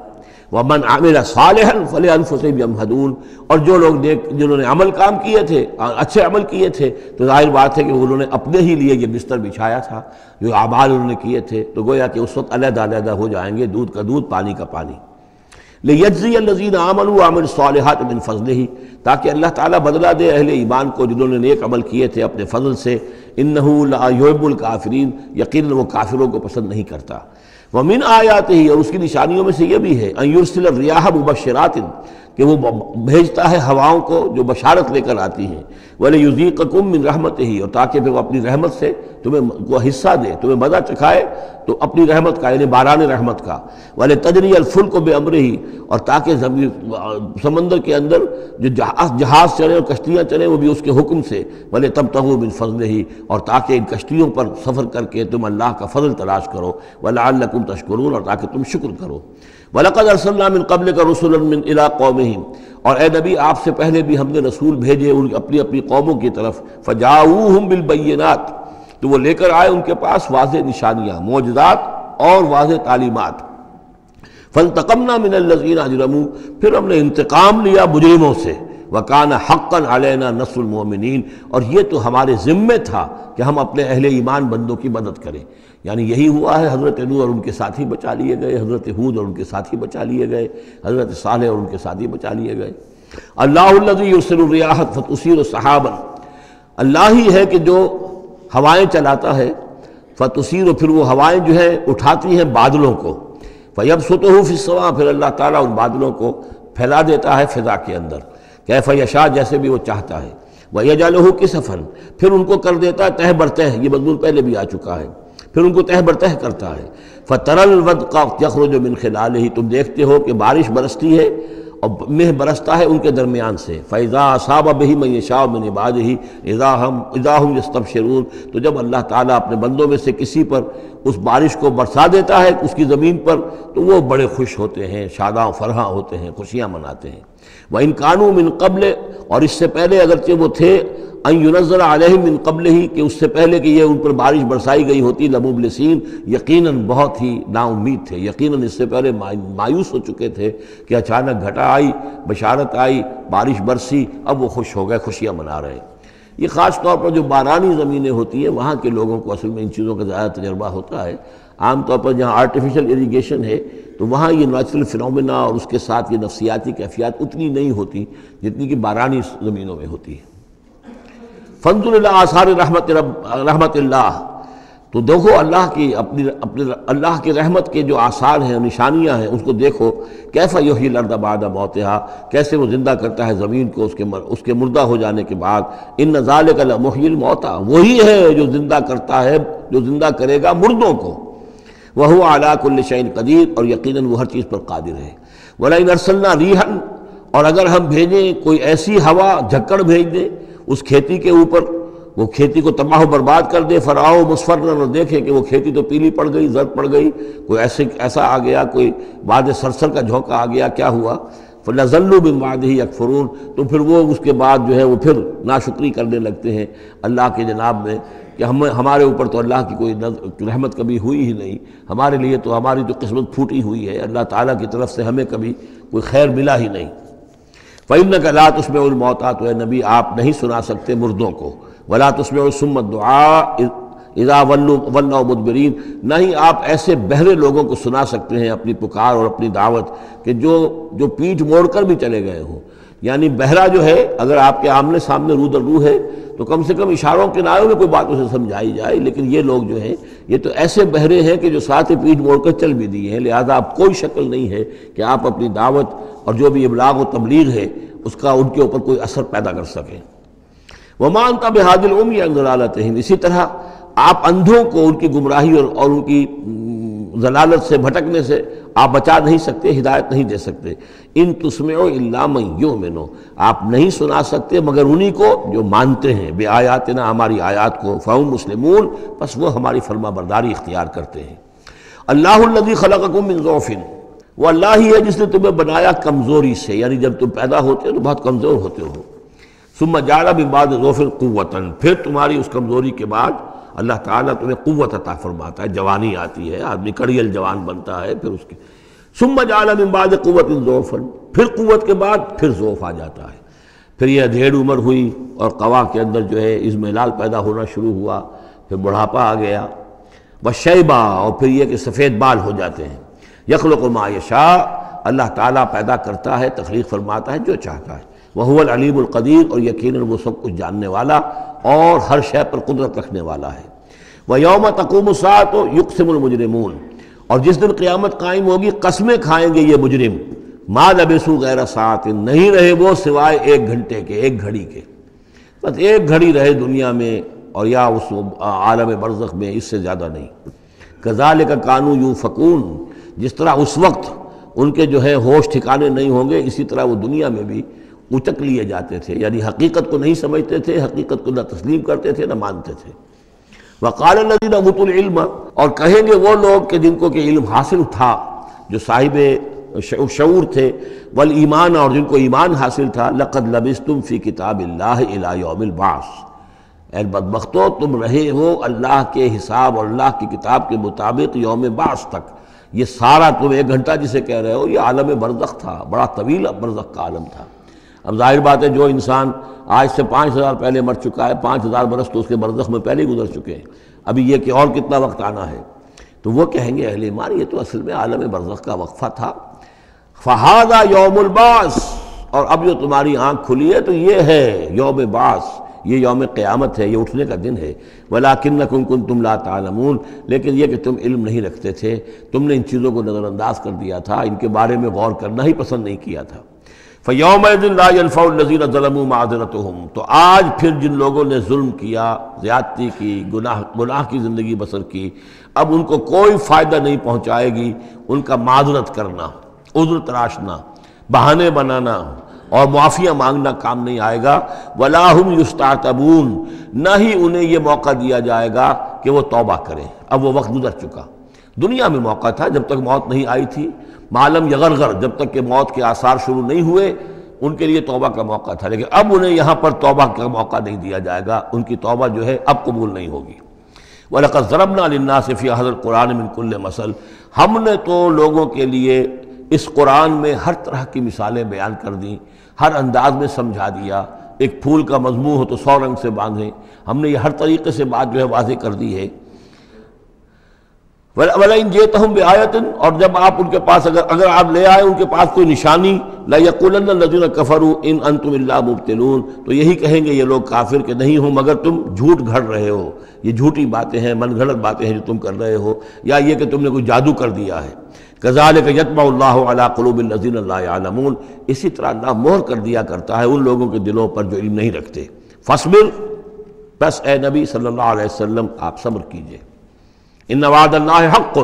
ومن عمل صالحا فلانفسہم یمہدون، اور جو لوگ جنہوں نے عمل کام کیے تھے، اچھے عمل کیے تھے، تو ظاہر بات ہے کہ انہوں نے اپنے ہی لیے یہ بستر بچھایا تھا، جو اعمال انہوں نے کیے تھے، تو گویا کہ اس وقت علیحدہ ہو جائیں گے، دودھ کا دودھ پانی کا پانی۔ لیجزی الذین آمنوا وعملوا الصالحات من فضلہ، تاکہ اللہ تعالیٰ بدلہ دے اہل ایمان کو جنہوں نے نیک عمل کیے تھے اپنے فضل سے، انہ لا یحب الکافرین، یقیناً وہ کافروں کو پسند نہیں کرتا۔ ومن آیاتہ، اور اس کی نشانیوں میں سے یہ بھی ہے، ان یرسل الریاح مبشرات، کہ وہ بھیجتا ہے ہواؤں کو جو بشارت لے کر آتی ہیں، وَلِيُذِيقَكُم مِّن رَحْمَتِهِ، اور تاکہ پھر وہ اپنی رحمت سے تمہیں کو حصہ دے، تمہیں مزہ چکھائے تو اپنی رحمت کا، یعنی باران رحمت کا، وَلِتَجْرِيَ الْفُلْكُ بِأَمْرِهِ، اور تاکہ سمندر کے اندر جو جہاز چلے اور کشتیاں چلیں وہ بھی اس کے حکم سے، وَلِتَبْتَغُوا مِن فَضْلِهِ، اور تاکہ ان کشتیوں پر سفر کر کے تم اللہ کا فضل تلاش کرو، وَلَعَلَّكُمْ تَشْكُرُونَ، اور تاکہ تم شکر کرو۔ وَلَقَدْ أَرْسَلْنَا مِن قَبْلِكَ رُسُلًا إِلَىٰ قَوْمِهِمْ، اور اے نبی آپ سے پہلے بھی ہم نے رسول بھیجے ان اپنی اپنی قوموں کی طرف، فَجَاءُوهُم بِالْبَيِّنَاتِ، تو وہ لے کر آئے ان کے پاس واضح نشانیاں، معجزات اور واضح تعلیمات۔ فَانْتَقَمْنَا مِنَ الَّذِينَ أَجْرَمُوا، پھر ہم نے انتقام لیا مجرموں سے، وَكَانَ حَقًّا عَلَيْنَا نَصْرُ الْمُؤْمِنِينَ، اور یہ تو ہمارے ذمے تھا کہ ہم اپنے اہل ایمان بندوں کی مدد کریں۔ یعنی یہی ہوا ہے، حضرت نوح اور ان کے ساتھی بچا لیے گئے، حضرت ہود اور ان کے ساتھی بچا لیے گئے، حضرت صالح اور ان کے ساتھی بچا لیے گئے۔ اللہ الذی یرسل الریاح فتثیر سحابا، اللہ ہی ہے کہ جو ہوائیں چلاتا ہے، فتثیر، پھر وہ ہوائیں جو ہیں اٹھاتی ہیں بادلوں کو، فیبسطہ فی السماء، پھر اللہ تعالیٰ ان بادلوں کو پھیلا دیتا ہے فضا کے اندر، کیف یشاء، جیسے بھی وہ چاہتا ہے، ویجعلہ کسفا، پھر ان کو کر دیتا ہے تہ برتہ، یہ مضمون پہلے بھی آ چکا ہے، پھر ان کو تہ برتہ کرتا ہے۔ فَتَرَى الْوَدْقَ يَخْرُجُ مِنْ خِلَالِهِ، تم دیکھتے ہو کہ بارش برستی ہے اور مہ برستا ہے ان کے درمیان سے، فَإِذَا أَصَابَ بِهِ مَن يَشَاءُ مِنْ عِبَادِهِ إِذَا هُمْ يَسْتَبْشِرُونَ، تو جب اللہ تعالیٰ اپنے بندوں میں سے کسی پر اس بارش کو برسا دیتا ہے اس کی زمین پر، تو وہ بڑے خوش ہوتے ہیں، شاداں فرحاں ہوتے ہیں، خوشیاں مناتے ہیں۔ وَإِنْ كَانُوا مِنْ قَبْلِ، اور اس سے پہلے اگرچہ وہ تھے، ان ينزل علیہم من قبلہ، کہ اس سے پہلے کہ یہ ان پر بارش برسائی گئی ہوتی، لمبلسین، یقیناً بہت ہی نا امید تھے، یقیناً اس سے پہلے مایوس ہو چکے تھے کہ اچانک گھٹا آئی، بشارت آئی، بارش برسی، اب وہ خوش ہو گئے، خوشیاں منا رہے ہیں۔ یہ خاص طور پر جو بارانی زمینیں ہوتی ہیں وہاں کے لوگوں کو اصل میں ان چیزوں کا زیادہ تجربہ ہوتا ہے۔ عام طور پر جہاں آرٹیفیشل اریگیشن ہے تو وہاں یہ نیچرل فنومینا اور اس کے ساتھ یہ نفسیاتی کیفیات اتنی نہیں ہوتی جتنی کہ بارانی زمینوں میں ہوتی ہے۔ فانظر الی آثار رحمت اللہ، تو دیکھو اللہ کی اپنی اللہ کی رحمت کے جو آثار ہیں، نشانیاں ہیں، اس کو دیکھو۔ کیف یحیی الارض بعد موتہا، کیسے وہ زندہ کرتا ہے زمین کو اس کے مردہ ہو جانے کے بعد۔ ان ذالک لمحیی الموتیٰ، وہی ہے جو زندہ کرتا ہے، جو زندہ کرے گا مردوں کو۔ وہو علی کل شیء قدیر، اور یقیناً وہ ہر چیز پر قادر ہے۔ ولئن ارسلنا ریحا، اور اگر ہم بھیجیں کوئی ایسی ہوا، جھکڑ بھیج دیں اس کھیتی کے اوپر، وہ کھیتی کو تباہ و برباد کر دے، فرآؤ مصفرا، اور دیکھے کہ وہ کھیتی تو پیلی پڑ گئی، زرد پڑ گئی، کوئی ایسا آ گیا، کوئی باد سرسر کا جھونکا آ گیا، کیا ہوا؟ فَلَظَلُّوا مِن بَعْدِهِ يَكْفُرُونَ، تو پھر وہ اس کے بعد جو ہے وہ پھر ناشکری کرنے لگتے ہیں اللہ کے جناب میں، کہ ہمارے اوپر تو اللہ کی کوئی رحمت کبھی ہوئی ہی نہیں، ہمارے لیے تو ہماری تو قسمت پھوٹی ہوئی ہے، اللہ تعالیٰ کی طرف سے ہمیں کبھی کوئی خیر ملا ہی نہیں۔ فَإِنَّكَ لَا تُسْمِعُ الْمَوْتَىٰ، تو اے نبی آپ نہیں سنا سکتے مردوں کو، وَلَا تُسْمِعُ الصُّمَّ الدُّعَاءَ اذا ولوا مدبرین، نہ ہی آپ ایسے بہرے لوگوں کو سنا سکتے ہیں اپنی پکار اور اپنی دعوت کہ جو پیٹھ موڑ کر بھی چلے گئے ہوں۔ یعنی بہرا جو ہے اگر آپ کے آمنے سامنے رو در رو ہے تو کم سے کم اشاروں کے نائوں میں کوئی بات اسے سمجھائی جائے، لیکن یہ لوگ جو ہیں یہ تو ایسے بہرے ہیں کہ جو ساتھ ہی پیٹھ موڑ کر چل بھی دیے ہیں، لہذا آپ کوئی شکل نہیں ہے کہ آپ اپنی دعوت اور جو بھی ابلاغ و تبلیغ ہے اس کا ان کے اوپر کوئی اثر پیدا کر سکیں۔ وَمَا أَنْتَ بِهَادِ الْعُمْيِ عَنْ ضَلَالَتِهِمْ، اسی طرح آپ اندھوں کو ان کی گمراہی اور ان کی ضلالت سے، بھٹکنے سے آپ بچا نہیں سکتے، ہدایت نہیں دے سکتے۔ ان تسمعوا الا من یؤمن، آپ نہیں سنا سکتے مگر انہی کو جو مانتے ہیں، بے آیاتنا، ہماری آیات کو، فہم مسلمون، پس وہ ہماری فرما برداری اختیار کرتے ہیں۔ اللہ الذی خلقکم من ضعف، وہ اللہ ہی ہے جس نے تمہیں بنایا کمزوری سے، یعنی جب تم پیدا ہوتے ہو تو بہت کمزور ہوتے ہو، ثم جعل من بعد ضعف قوۃ، پھر تمہاری اس کمزوری کے بعد اللہ تعالیٰ تمہیں قوت عطا فرماتا ہے، جوانی آتی ہے، آدمی کڑیل جوان بنتا ہے، پھر اس کے ثم جعل من بعد قوت ضعفا، پھر قوت کے بعد پھر ضعف آ جاتا ہے، پھر یہ ادھیڑ عمر ہوئی اور قوا کے اندر جو ہے اضمحلال پیدا ہونا شروع ہوا، پھر بڑھاپا آ گیا، وشیبہ، اور پھر یہ کہ سفید بال ہو جاتے ہیں، یخلق ما یشاء، اللہ تعالیٰ پیدا کرتا ہے، تخلیق فرماتا ہے جو چاہتا ہے۔ وَهُوَ الْعَلِيمُ الْقَدِيرُ، اور یقیناً وہ سب کچھ جاننے والا اور ہر شے پر قدرت رکھنے والا ہے۔ وَيَوْمَ تَقُومُ السَّاعَةُ يُقْسِمُ الْمُجْرِمُونَ، اور جس دن قیامت قائم ہوگی قسمیں کھائیں گے یہ مجرم، مَا لَبِثُوا غَيْرَ سَاعَةٍ، نہیں رہے وہ سوائے ایک گھنٹے کے، ایک گھڑی کے، بس ایک گھڑی رہے دنیا میں اور یا اس عالم برزخ میں، اس سے زیادہ نہیں۔ كَذَلِكَ كَانُوا يُؤْفَكُونَ، جس طرح اس وقت ان کے جو ہے ہوش ٹھکانے نہیں ہوں گے، اسی طرح وہ دنیا میں بھی اچک لیے جاتے تھے، یعنی حقیقت کو نہیں سمجھتے تھے، حقیقت کو نہ تسلیم کرتے تھے نہ مانتے تھے۔ وقال الذين اوتوا العلم، اور کہیں گے وہ لوگ کہ جن کو کہ علم حاصل تھا، جو صاحب شعور تھے، والایمان، اور جن کو ایمان حاصل تھا، لقد لبثتم فی کتاب اللہ الی یوم البعث، اے بدبختو تم رہے ہو اللہ کے حساب اور اللہ کی کتاب کے مطابق یوم بعث تک۔ یہ سارا تم ایک گھنٹہ جسے کہہ رہے ہو یہ عالم برزخ تھا، بڑا طویل برزخ کا عالم تھا۔ اب ظاہر بات ہے جو انسان آج سے 5000 پہلے مر چکا ہے، 5000 برس تو اس کے برزخ میں پہلے ہی گزر چکے ہیں، ابھی یہ کہ اور کتنا وقت آنا ہے، تو وہ کہیں گے اہل ایمان یہ تو اصل میں عالم برزخ کا وقفہ تھا۔ فَهَذَا يَوْمُ الْبَعْثِ، اور اب جو تمہاری آنکھ کھلی ہے تو یہ ہے یوم بعث، یہ یوم قیامت ہے، یہ اٹھنے کا دن ہے۔ وَلَٰكِنَّكُمْ كُنتُمْ لَا تَعْلَمُونَ، لیکن یہ کہ تم علم نہیں رکھتے تھے، تم نے ان چیزوں کو نظر انداز کر دیا تھا، ان کے بارے میں غور کرنا ہی پسند نہیں کیا تھا۔ فَيَوْمَئِذٍ لَا يَنفَعُ الَّذِينَ ظَلَمُوا مَعْذِرَتُهُمْ، تو آج پھر جن لوگوں نے ظلم کیا، زیادتی کی، گناہ کی زندگی بسر کی، اب ان کو کوئی فائدہ نہیں پہنچائے گی ان کا معذرت کرنا، عذر تراشنا، بہانے بنانا اور معافیاں مانگنا کام نہیں آئے گا۔ وَلَا هُمْ يُسْتَعْتَبُونَ، نہ ہی انہیں یہ موقع دیا جائے گا کہ وہ توبہ کریں، اب وہ وقت گزر چکا۔ دنیا میں موقع تھا جب تک موت نہیں آئی تھی، معلم یغرغر، جب تک کہ موت کے آثار شروع نہیں ہوئے ان کے لیے توبہ کا موقع تھا، لیکن اب انہیں یہاں پر توبہ کا موقع نہیں دیا جائے گا، ان کی توبہ جو ہے اب قبول نہیں ہوگی۔ وَلَقَدْ ضَرَبْنَا لِلنَّاسِ فِي هَذَا الْقُرْآنِ مِنْ كُلِّ مَثَلٍ، ہم نے تو لوگوں کے لیے اس قرآن میں ہر طرح کی مثالیں بیان کر دیں، ہر انداز میں سمجھا دیا۔ ایک پھول کا مضمون ہو تو 100 رنگ سے باندھیں، ہم نے یہ ہر طریقے سے بات جو ہے واضح کر دی ہے۔ وَلَئِنْ جِئْتَهُمْ بِآيَةٍ، اور جب آپ ان کے پاس اگر آپ لے آئے ان کے پاس کوئی نشانی، لَيَقُولَنَّ الَّذِينَ كَفَرُوا إِنْ أَنْتُمْ إِلَّا مُبْطِلُونَ، تو یہی کہیں گے یہ لوگ کافر کہ نہیں ہوں مگر تم جھوٹ گھڑ رہے ہو، یہ جھوٹی باتیں ہیں، من گھڑت باتیں ہیں جو تم کر رہے ہو، یا یہ کہ تم نے کوئی جادو کر دیا ہے۔ كَذَلِكَ يَطْبَعُ اللَّهُ عَلَىٰ قُلُوبِ الَّذِينَ لَا يَعْلَمُونَ، اسی طرح اللہ مہر کر دیا کرتا ہے ان لوگوں کے دلوں پر جو علم نہیں رکھتے۔ فَاصْبِرْ، بس اے نبی صلی اللہ علیہ وسلم آپ صبر کیجئے۔ إِنَّ وَعْدَ اللَّهِ حَقٌّ،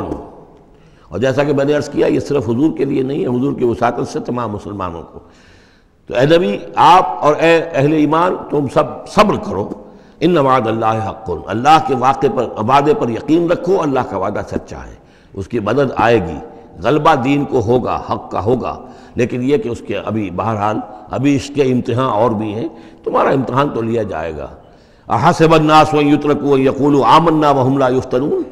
اور جیسا کہ میں نے عرض کیا یہ صرف حضور کے لیے نہیں ہے، حضور کی وساطت سے تمام مسلمانوں کو۔ تو اے نبی آپ اور اے اہل ایمان تم سب صبر کرو۔ ان وعد اللہ حق، اللہ کے وعدے پر یقین رکھو، اللہ کا وعدہ سچا ہے، اس کی مدد آئے گی، غلبہ دین کو ہوگا، حق کا ہوگا، لیکن یہ کہ اس کے ابھی بہرحال ابھی اس کے امتحان اور بھی ہیں، تمہارا امتحان تو لیا جائے گا۔ احسب الناس ان یترکوا ان یقولوا آمنا وهم لا یفتنون،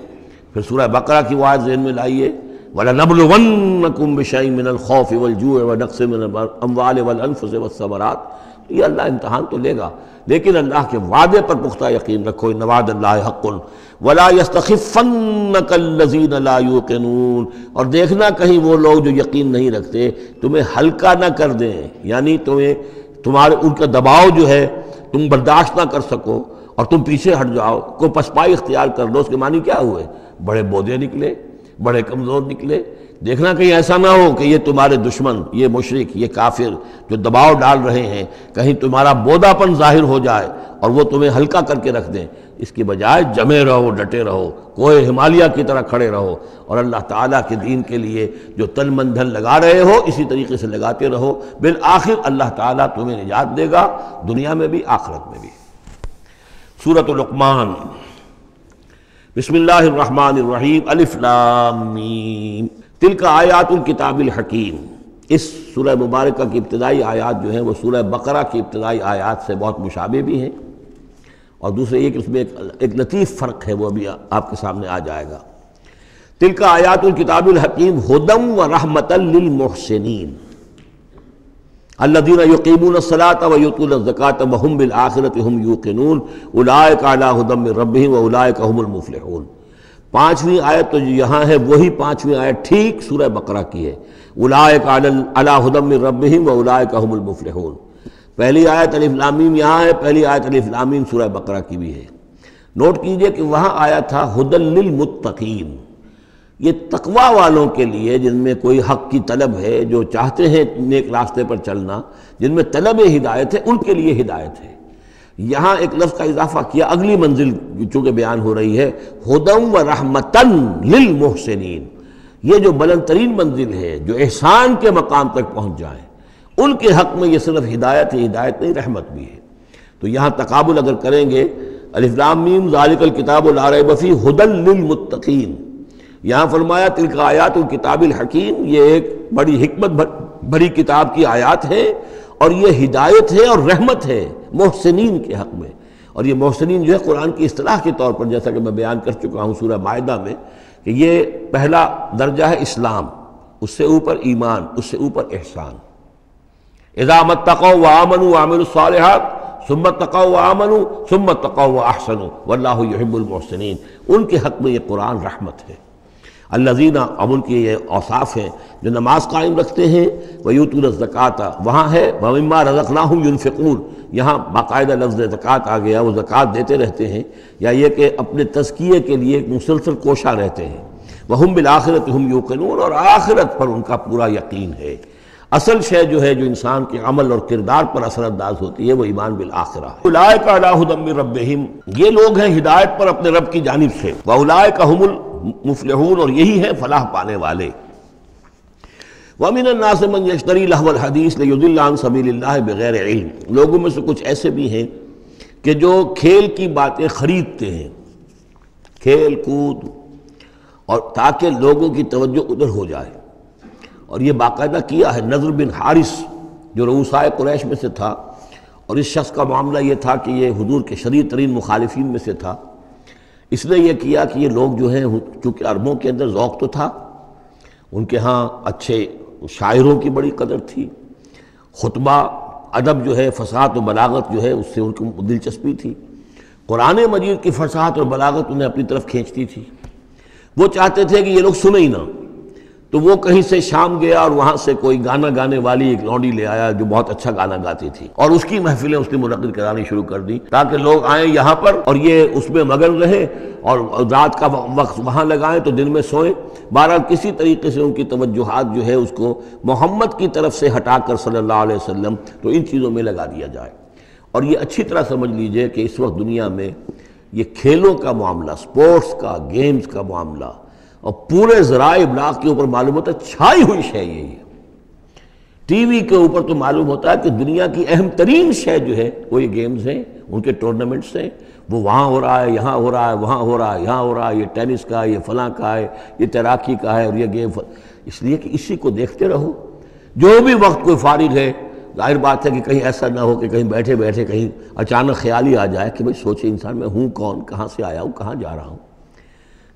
پھر سورہ بقرہ کی آیت ذہن میں لائیے، وَلَنَبْلُوَنَّكُمْ بِشَيْءٍ مِّنَ الْخَوْفِ وَالْجُوعِ وَنَقْصٍ مِّنَ الْأَمْوَالِ وَالْأَنفُسِ وَالثَّمَرَاتِ، یہ اللہ امتحان تو لے گا، لیکن اللہ کے وعدے پر پختہ یقین رکھو۔ ان وعد اللہ حق وَلَا يَسْتَخِفَّنَّكَ الَّذِينَ لَا يُوقِنُونَ، اور دیکھنا کہیں وہ لوگ جو یقین نہیں رکھتے تمہیں ہلکا نہ کر دیں، یعنی تمہارے ان کا دباؤ جو ہے تم برداشت نہ کر سکو اور تم پیچھے ہٹ جاؤ، کو پسپائی اختیار کر لو۔ اس کے معنی کیا ہوئے؟ بڑے بودے نکلے، بڑے کمزور نکلے۔ دیکھنا کہیں ایسا نہ ہو کہ یہ تمہارے دشمن، یہ مشرک، یہ کافر جو دباؤ ڈال رہے ہیں، کہیں تمہارا بودا پن ظاہر ہو جائے اور وہ تمہیں ہلکا کر کے رکھ دیں۔ اس کی بجائے جمے رہو، ڈٹے رہو، کوہ ہمالیہ کی طرح کھڑے رہو، اور اللہ تعالیٰ کے دین کے لیے جو تن من دھن لگا رہے ہو اسی طریقے سے لگاتے رہو، بالآخر اللہ تعالیٰ تمہیں نجات دے گا، دنیا میں بھی آخرت میں بھی۔ سورۃ لقمان، بسم اللہ الرحمن الرحیم، الف لام میم، تلک آیات الکتاب الحکیم۔ اس سورہ مبارکہ کی ابتدائی آیات جو ہیں وہ سورہ بقرہ کی ابتدائی آیات سے بہت مشابہ بھی ہیں، اور دوسرے یہ کہ اس میں ایک لطیف فرق ہے، وہ ابھی آپ کے سامنے آ جائے گا۔ تلک آیات الکتاب الحکیم ھدی ورحمۃ للمحسنین الذین یقیمون الصلاۃ ویؤتون الزکاۃ وہم بالآخرۃ ہم یوقنون اولئک علی ھدی من ربہم واولئک ھم المفلحون۔ 5ویں آیت تو جو یہاں ہے وہی 5ویں آیت ٹھیک سورہ بقرہ کی ہے، اولئک علی ھدی من ربہم واولئک ھم المفلحون۔ پہلی آیت الف لام میم یہاں ہے، پہلی آیت الف لام میم سورہ بقرہ کی بھی ہے۔ نوٹ کیجئے کہ وہاں آیا تھا ھدی للمتقین، یہ تقوی والوں کے لیے جن میں کوئی حق کی طلب ہے، جو چاہتے ہیں نیک راستے پر چلنا، جن میں طلب ہدایت ہے، ان کے لیے ہدایت ہے۔ یہاں ایک لفظ کا اضافہ کیا، اگلی منزل چونکہ بیان ہو رہی ہے، ھدی و رحمۃ للمحسنین، یہ جو بلند ترین منزل ہے، جو احسان کے مقام تک پہنچ جائیں، ان کے حق میں یہ صرف ہدایت ہے، ہدایت نہیں رحمت بھی ہے۔ تو یہاں تقابل اگر کریں گے، الف لام میم ذالک الکتاب لا ریب فیہ ھدی للمتقین، یہاں فرمایا تلک آیات الکتاب الحکیم، یہ ایک بڑی حکمت بڑی کتاب کی آیات ہے، اور یہ ہدایت ہے اور رحمت ہے محسنین کے حق میں۔ اور یہ محسنین جو ہے قرآن کی اصطلاح کے طور پر، جیسا کہ میں بیان کر چکا ہوں سورہ مائدہ میں، کہ یہ پہلا درجہ ہے اسلام، اس سے اوپر ایمان، اس سے اوپر احسان۔ اذا اتقوا وآمنوا وعملوا الصالحات ثم اتقوا وآمنوا ثم اتقوا واحسنوا واللہ یحب المحسنین، ان کے حق میں یہ قرآن رحمت ہے۔ الذین، اب ان کی یہ اوصاف ہیں جو نماز قائم رکھتے ہیں، ویؤتون الزکاۃ، وہاں ہے ومما رزقناہم ینفقون، یہاں باقاعدہ لفظ زکوٰۃ آ گیا، وہ زکوٰۃ دیتے رہتے ہیں، یا یہ کہ اپنے تزکیے کے لیے ایک مسلسل کوشاں رہتے ہیں۔ وہم بالآخرۃ ہم یوقنون، اور آخرت پر ان کا پورا یقین ہے۔ اصل شے جو ہے جو انسان کے عمل اور کردار پر اثر انداز ہوتی ہے، وہ ایمان بالآخرہ ہے۔ اولئک علی ھدی من ربہم، یہ لوگ ہیں ہدایت پر اپنے رب کی جانب سے، واولئک ھم المفلحون، اور یہی ہے فلاح پانے والے۔ وَمِنَ النَّاسِ مَن يَشْتَرِي لَهْوَ الْحَدِيثِ لِيُضِلَّ عَن سَبِيلِ اللَّهِ بِغَيْرِ عِلْمٍ، لوگوں میں سے کچھ ایسے بھی ہیں کہ جو کھیل کی باتیں خریدتے ہیں، کھیل کود، اور تاکہ لوگوں کی توجہ ادھر ہو جائے۔ اور یہ باقاعدہ کیا ہے نضر بن حارث، جو رؤسائے قریش میں سے تھا، اور اس شخص کا معاملہ یہ تھا کہ یہ حضور کے شدید ترین مخالفین میں سے تھا۔ اس نے یہ کیا کہ یہ لوگ جو ہیں، چونکہ عربوں کے اندر ذوق تو تھا، ان کے ہاں اچھے شاعروں کی بڑی قدر تھی، خطبہ ادب جو ہے، فصاحت و بلاغت جو ہے، اس سے ان کو دلچسپی تھی، قرآن مجید کی فصاحت اور بلاغت انہیں اپنی طرف کھینچتی تھی۔ وہ چاہتے تھے کہ یہ لوگ سنیں ہی نہ، تو وہ کہیں سے شام گیا اور وہاں سے کوئی گانا گانے والی ایک لونڈی لے آیا جو بہت اچھا گانا گاتی تھی، اور اس کی محفلیں اس نے منعقد کرانی شروع کر دی تاکہ لوگ آئیں یہاں پر اور یہ اس میں مگن رہیں، اور رات کا وقت وہاں لگائیں تو دن میں سوئیں۔ بہرحال کسی طریقے سے ان کی توجہات جو ہے اس کو محمد کی طرف سے ہٹا کر صلی اللہ علیہ وسلم تو ان چیزوں میں لگا دیا جائے۔ اور یہ اچھی طرح سمجھ لیجئے کہ اس وقت دنیا میں یہ کھیلوں کا معاملہ، سپورٹس کا، گیمز کا معاملہ، اور پورے ذرائع ابلاغ کے اوپر معلوم ہوتا ہے چھائی ہوئی شے یہ ہے۔ ٹی وی کے اوپر تو معلوم ہوتا ہے کہ دنیا کی اہم ترین شے جو ہے وہ یہ گیمز ہیں، ان کے ٹورنامنٹس ہیں، وہ وہاں ہو رہا ہے، یہاں ہو رہا ہے، وہاں ہو رہا ہے، یہاں ہو رہا ہے، یہ ٹینس کا ہے، یہ فلاں کا ہے، یہ تیراکی کا ہے، اور یہ گیم، اس لیے کہ اسی کو دیکھتے رہو۔ جو بھی وقت کوئی فارغ ہے، ظاہر بات ہے کہ کہیں ایسا نہ ہو کہ کہیں بیٹھے بیٹھے کہیں اچانک خیال ہی آ جائے کہ بھئی سوچے انسان میں ہوں کون، کہاں سے آیا ہوں، کہاں جا رہا ہوں،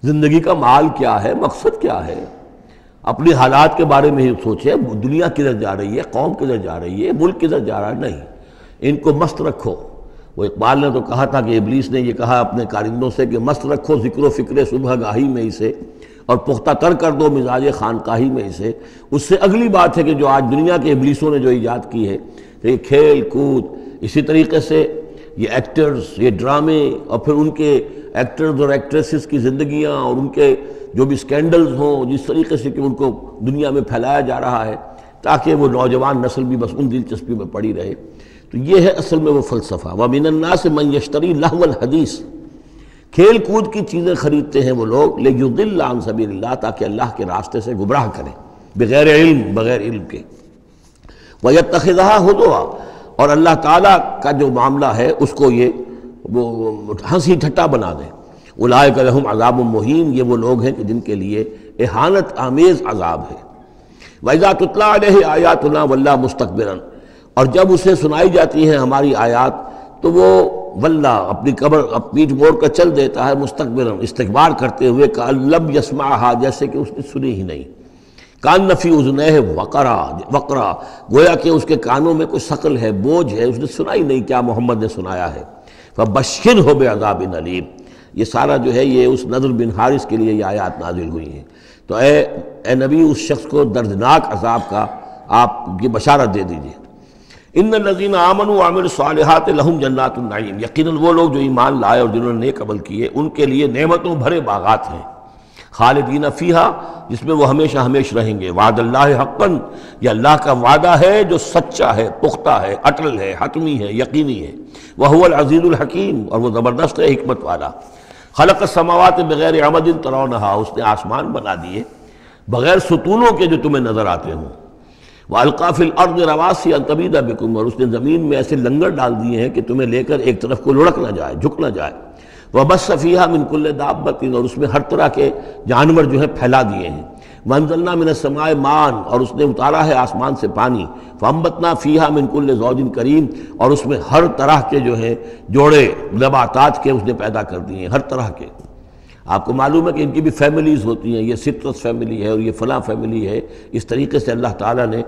زندگی کا مال کیا ہے، مقصد کیا ہے، اپنی حالات کے بارے میں ہی سوچے، دنیا کدھر جا رہی ہے، قوم کدھر جا رہی ہے، ملک کدھر جا رہا ہے، نہیں، ان کو مست رکھو۔ وہ اقبال نے تو کہا تھا کہ ابلیس نے یہ کہا اپنے کارندوں سے کہ مست رکھو ذکر و فکر صبح گاہی میں اسے، اور پختہ تر کر دو مزاج خانقاہی میں اسے۔ اس سے اگلی بات ہے کہ جو آج دنیا کے ابلیسوں نے جو ایجاد کی ہے کہ یہ کھیل کود، اسی طریقے سے یہ ایکٹرز، یہ ڈرامے، اور پھر ان کے ایکٹرز اور ایکٹریسز کی زندگیاں اور ان کے جو بھی سکینڈلز ہوں، جس طریقے سے کہ ان کو دنیا میں پھیلایا جا رہا ہے تاکہ وہ نوجوان نسل بھی بس ان دلچسپی میں پڑی رہے، تو یہ ہے اصل میں وہ فلسفہ۔ وَمِنَ النَّاسِ مَن يَشْتَرِي لَهْوَ الْحَدِيثِ، کھیل کود کی چیزیں خریدتے ہیں وہ لوگ، لِيُضِلَّ عَن سَبِيلِ اللَّهِ، تاکہ اللہ کے راستے سے گمراہ کریں، بغیر علم، بغیر علم کے۔ وَيَتَّخِذَهَا هُزُوًا، اور اللہ تعالیٰ کا جو معاملہ ہے اس کو یہ ہنسی ٹھٹا بنا دیں۔ اولئک لہم عذاب مہین، یہ وہ لوگ ہیں کہ جن کے لیے اہانت آمیز عذاب ہے۔ وَإِذَا تُتْلَىٰ عَلَيْهِ آیاتنا وَلَّىٰ مُسْتَكْبِرًا، اور جب اسے سنائی جاتی ہیں ہماری آیات تو وہ وَلَّىٰ اپنی قبر پیٹھ موڑ کر چل دیتا ہے، مستکبرًا استکبار کرتے ہوئے، کأن لم یسمعها، جیسے کہ اس نے سنی ہی نہیں، کأن فی اذنیہ وقرا، گویا کہ اس کے کانوں میں کوئی ثقل ہے، بوجھ ہے، اس نے سنا ہی نہیں کیا محمد نے سنایا ہے۔ فَبَشِّرْهُ بِعَذَابٍ أَلِيمٍ، یہ سارا جو ہے یہ اس نضر بن حارث کے لیے یہ آیات نازل ہوئی ہیں۔ تو اے نبی اس شخص کو دردناک عذاب کا آپ کی بشارت دے دیجیے۔ ان الذین آمنوا وعملوا الصالحات لہم جنات النعیم، یقیناً وہ لوگ جو ایمان لائے اور جنہوں نے نیک عمل کیے ان کے لیے نعمتوں بھرے باغات ہیں، خالدین فیہا، جس میں وہ ہمیشہ ہمیش رہیں گے۔ وعد اللہ حقا، یہ اللہ کا وعدہ ہے جو سچا ہے، پختہ ہے، اٹل ہے، حتمی ہے، یقینی ہے۔ وہو العزیز الحکیم، اور وہ زبردست ہے، حکمت والا۔ خلق السماوات بغیر عمد ترونہا، اس نے آسمان بنا دیے بغیر ستونوں کے جو تمہیں نظر آتے ہوں۔ وَأَلْقَىٰ فِي الْأَرْضِ رَوَاسِيَ أَن تَمِيدَ بِكُمْ، اور اس نے زمین میں ایسے لنگر ڈال دیے ہیں کہ تمہیں لے کر ایک طرف کو لڑک نہ جائے، جھک نہ جائے۔ وَبَثَّ فِيهَا مِن كُلِّ دَابَّةٍ، اور اس میں ہر طرح کے جانور جو ہے پھیلا دیے ہیں۔ وَأَنزَلْنَا مِنَ السَّمَاءِ مَاءً، اور اس نے اتارا ہے آسمان سے پانی۔ فَأَنبَتْنَا فِيهَا مِن كُلِّ زَوْجٍ كَرِيمٍ، اور اس میں ہر طرح کے جو ہے جوڑے نباتات کے اس نے پیدا کر دیے ہیں، ہر طرح کے۔ آپ کو معلوم ہے کہ ان کی بھی فیملیز ہوتی ہیں، یہ سٹرس فیملی ہے اور یہ فلاں فیملی ہے، اس طریقے سے اللہ تعالیٰ نے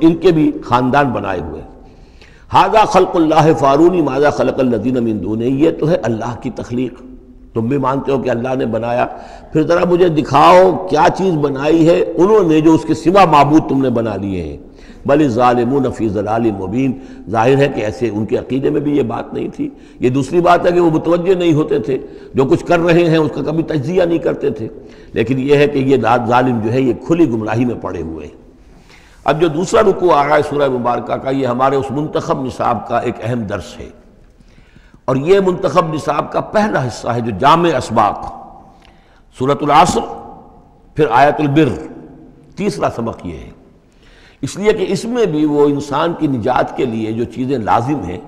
ان کے بھی خاندان بنائے ہوئے۔ ھذا خلق اللہ فارونی ماذا خلق الذین من دونہ، یہ تو ہے اللہ کی تخلیق، تم بھی مانتے ہو کہ اللہ نے بنایا، پھر ذرا مجھے دکھاؤ کیا چیز بنائی ہے انہوں نے جو اس کے سوا معبود تم نے بنا لیے ہیں۔ بل الظالمون فی ضلال مبین، ظاہر ہے کہ ایسے ان کے عقیدے میں بھی یہ بات نہیں تھی۔ یہ دوسری بات ہے کہ وہ متوجہ نہیں ہوتے تھے، جو کچھ کر رہے ہیں اس کا کبھی تجزیہ نہیں کرتے تھے، لیکن یہ ہے کہ یہ ظالم جو ہے یہ کھلی گمراہی میں پڑے ہوئے ہیں۔ اب جو دوسرا رکوع آ رہا ہے سورہ مبارکہ کا، یہ ہمارے اس منتخب نصاب کا ایک اہم درس ہے، اور یہ منتخب نصاب کا پہلا حصہ ہے جو جامع اسباق، سورۃ العصر، پھر آیت البر، تیسرا سبق یہ ہے، اس لیے کہ اس میں بھی وہ انسان کی نجات کے لیے جو چیزیں لازم ہیں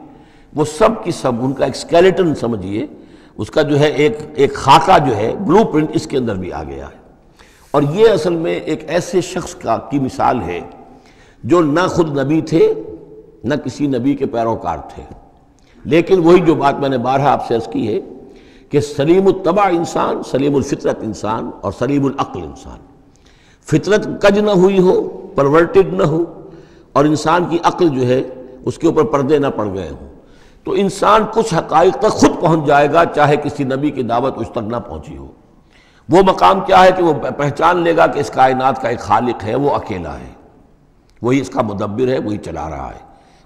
وہ سب کی سب ان کا ایک اسکیلیٹن سمجھیے، اس کا جو ہے ایک خاکہ جو ہے، بلو پرنٹ اس کے اندر بھی آ گیا ہے۔ اور یہ اصل میں ایک ایسے شخص کی مثال ہے جو نہ خود نبی تھے نہ کسی نبی کے پیروکار تھے، لیکن وہی جو بات میں نے بارہا آپ سے عرض کی ہے کہ سلیم الطبع انسان، سلیم الفطرت انسان، اور سلیم العقل انسان، فطرت کج نہ ہوئی ہو، پرورٹڈ نہ ہو، اور انسان کی عقل جو ہے اس کے اوپر پردے نہ پڑ گئے ہوں، تو انسان کچھ حقائق تک خود پہنچ جائے گا چاہے کسی نبی کی دعوت اس تک نہ پہنچی ہو۔ وہ مقام کیا ہے کہ وہ پہچان لے گا کہ اس کائنات کا ایک خالق ہے، وہ اکیلا ہے، وہی اس کا مدبر ہے، وہی چلا رہا ہے،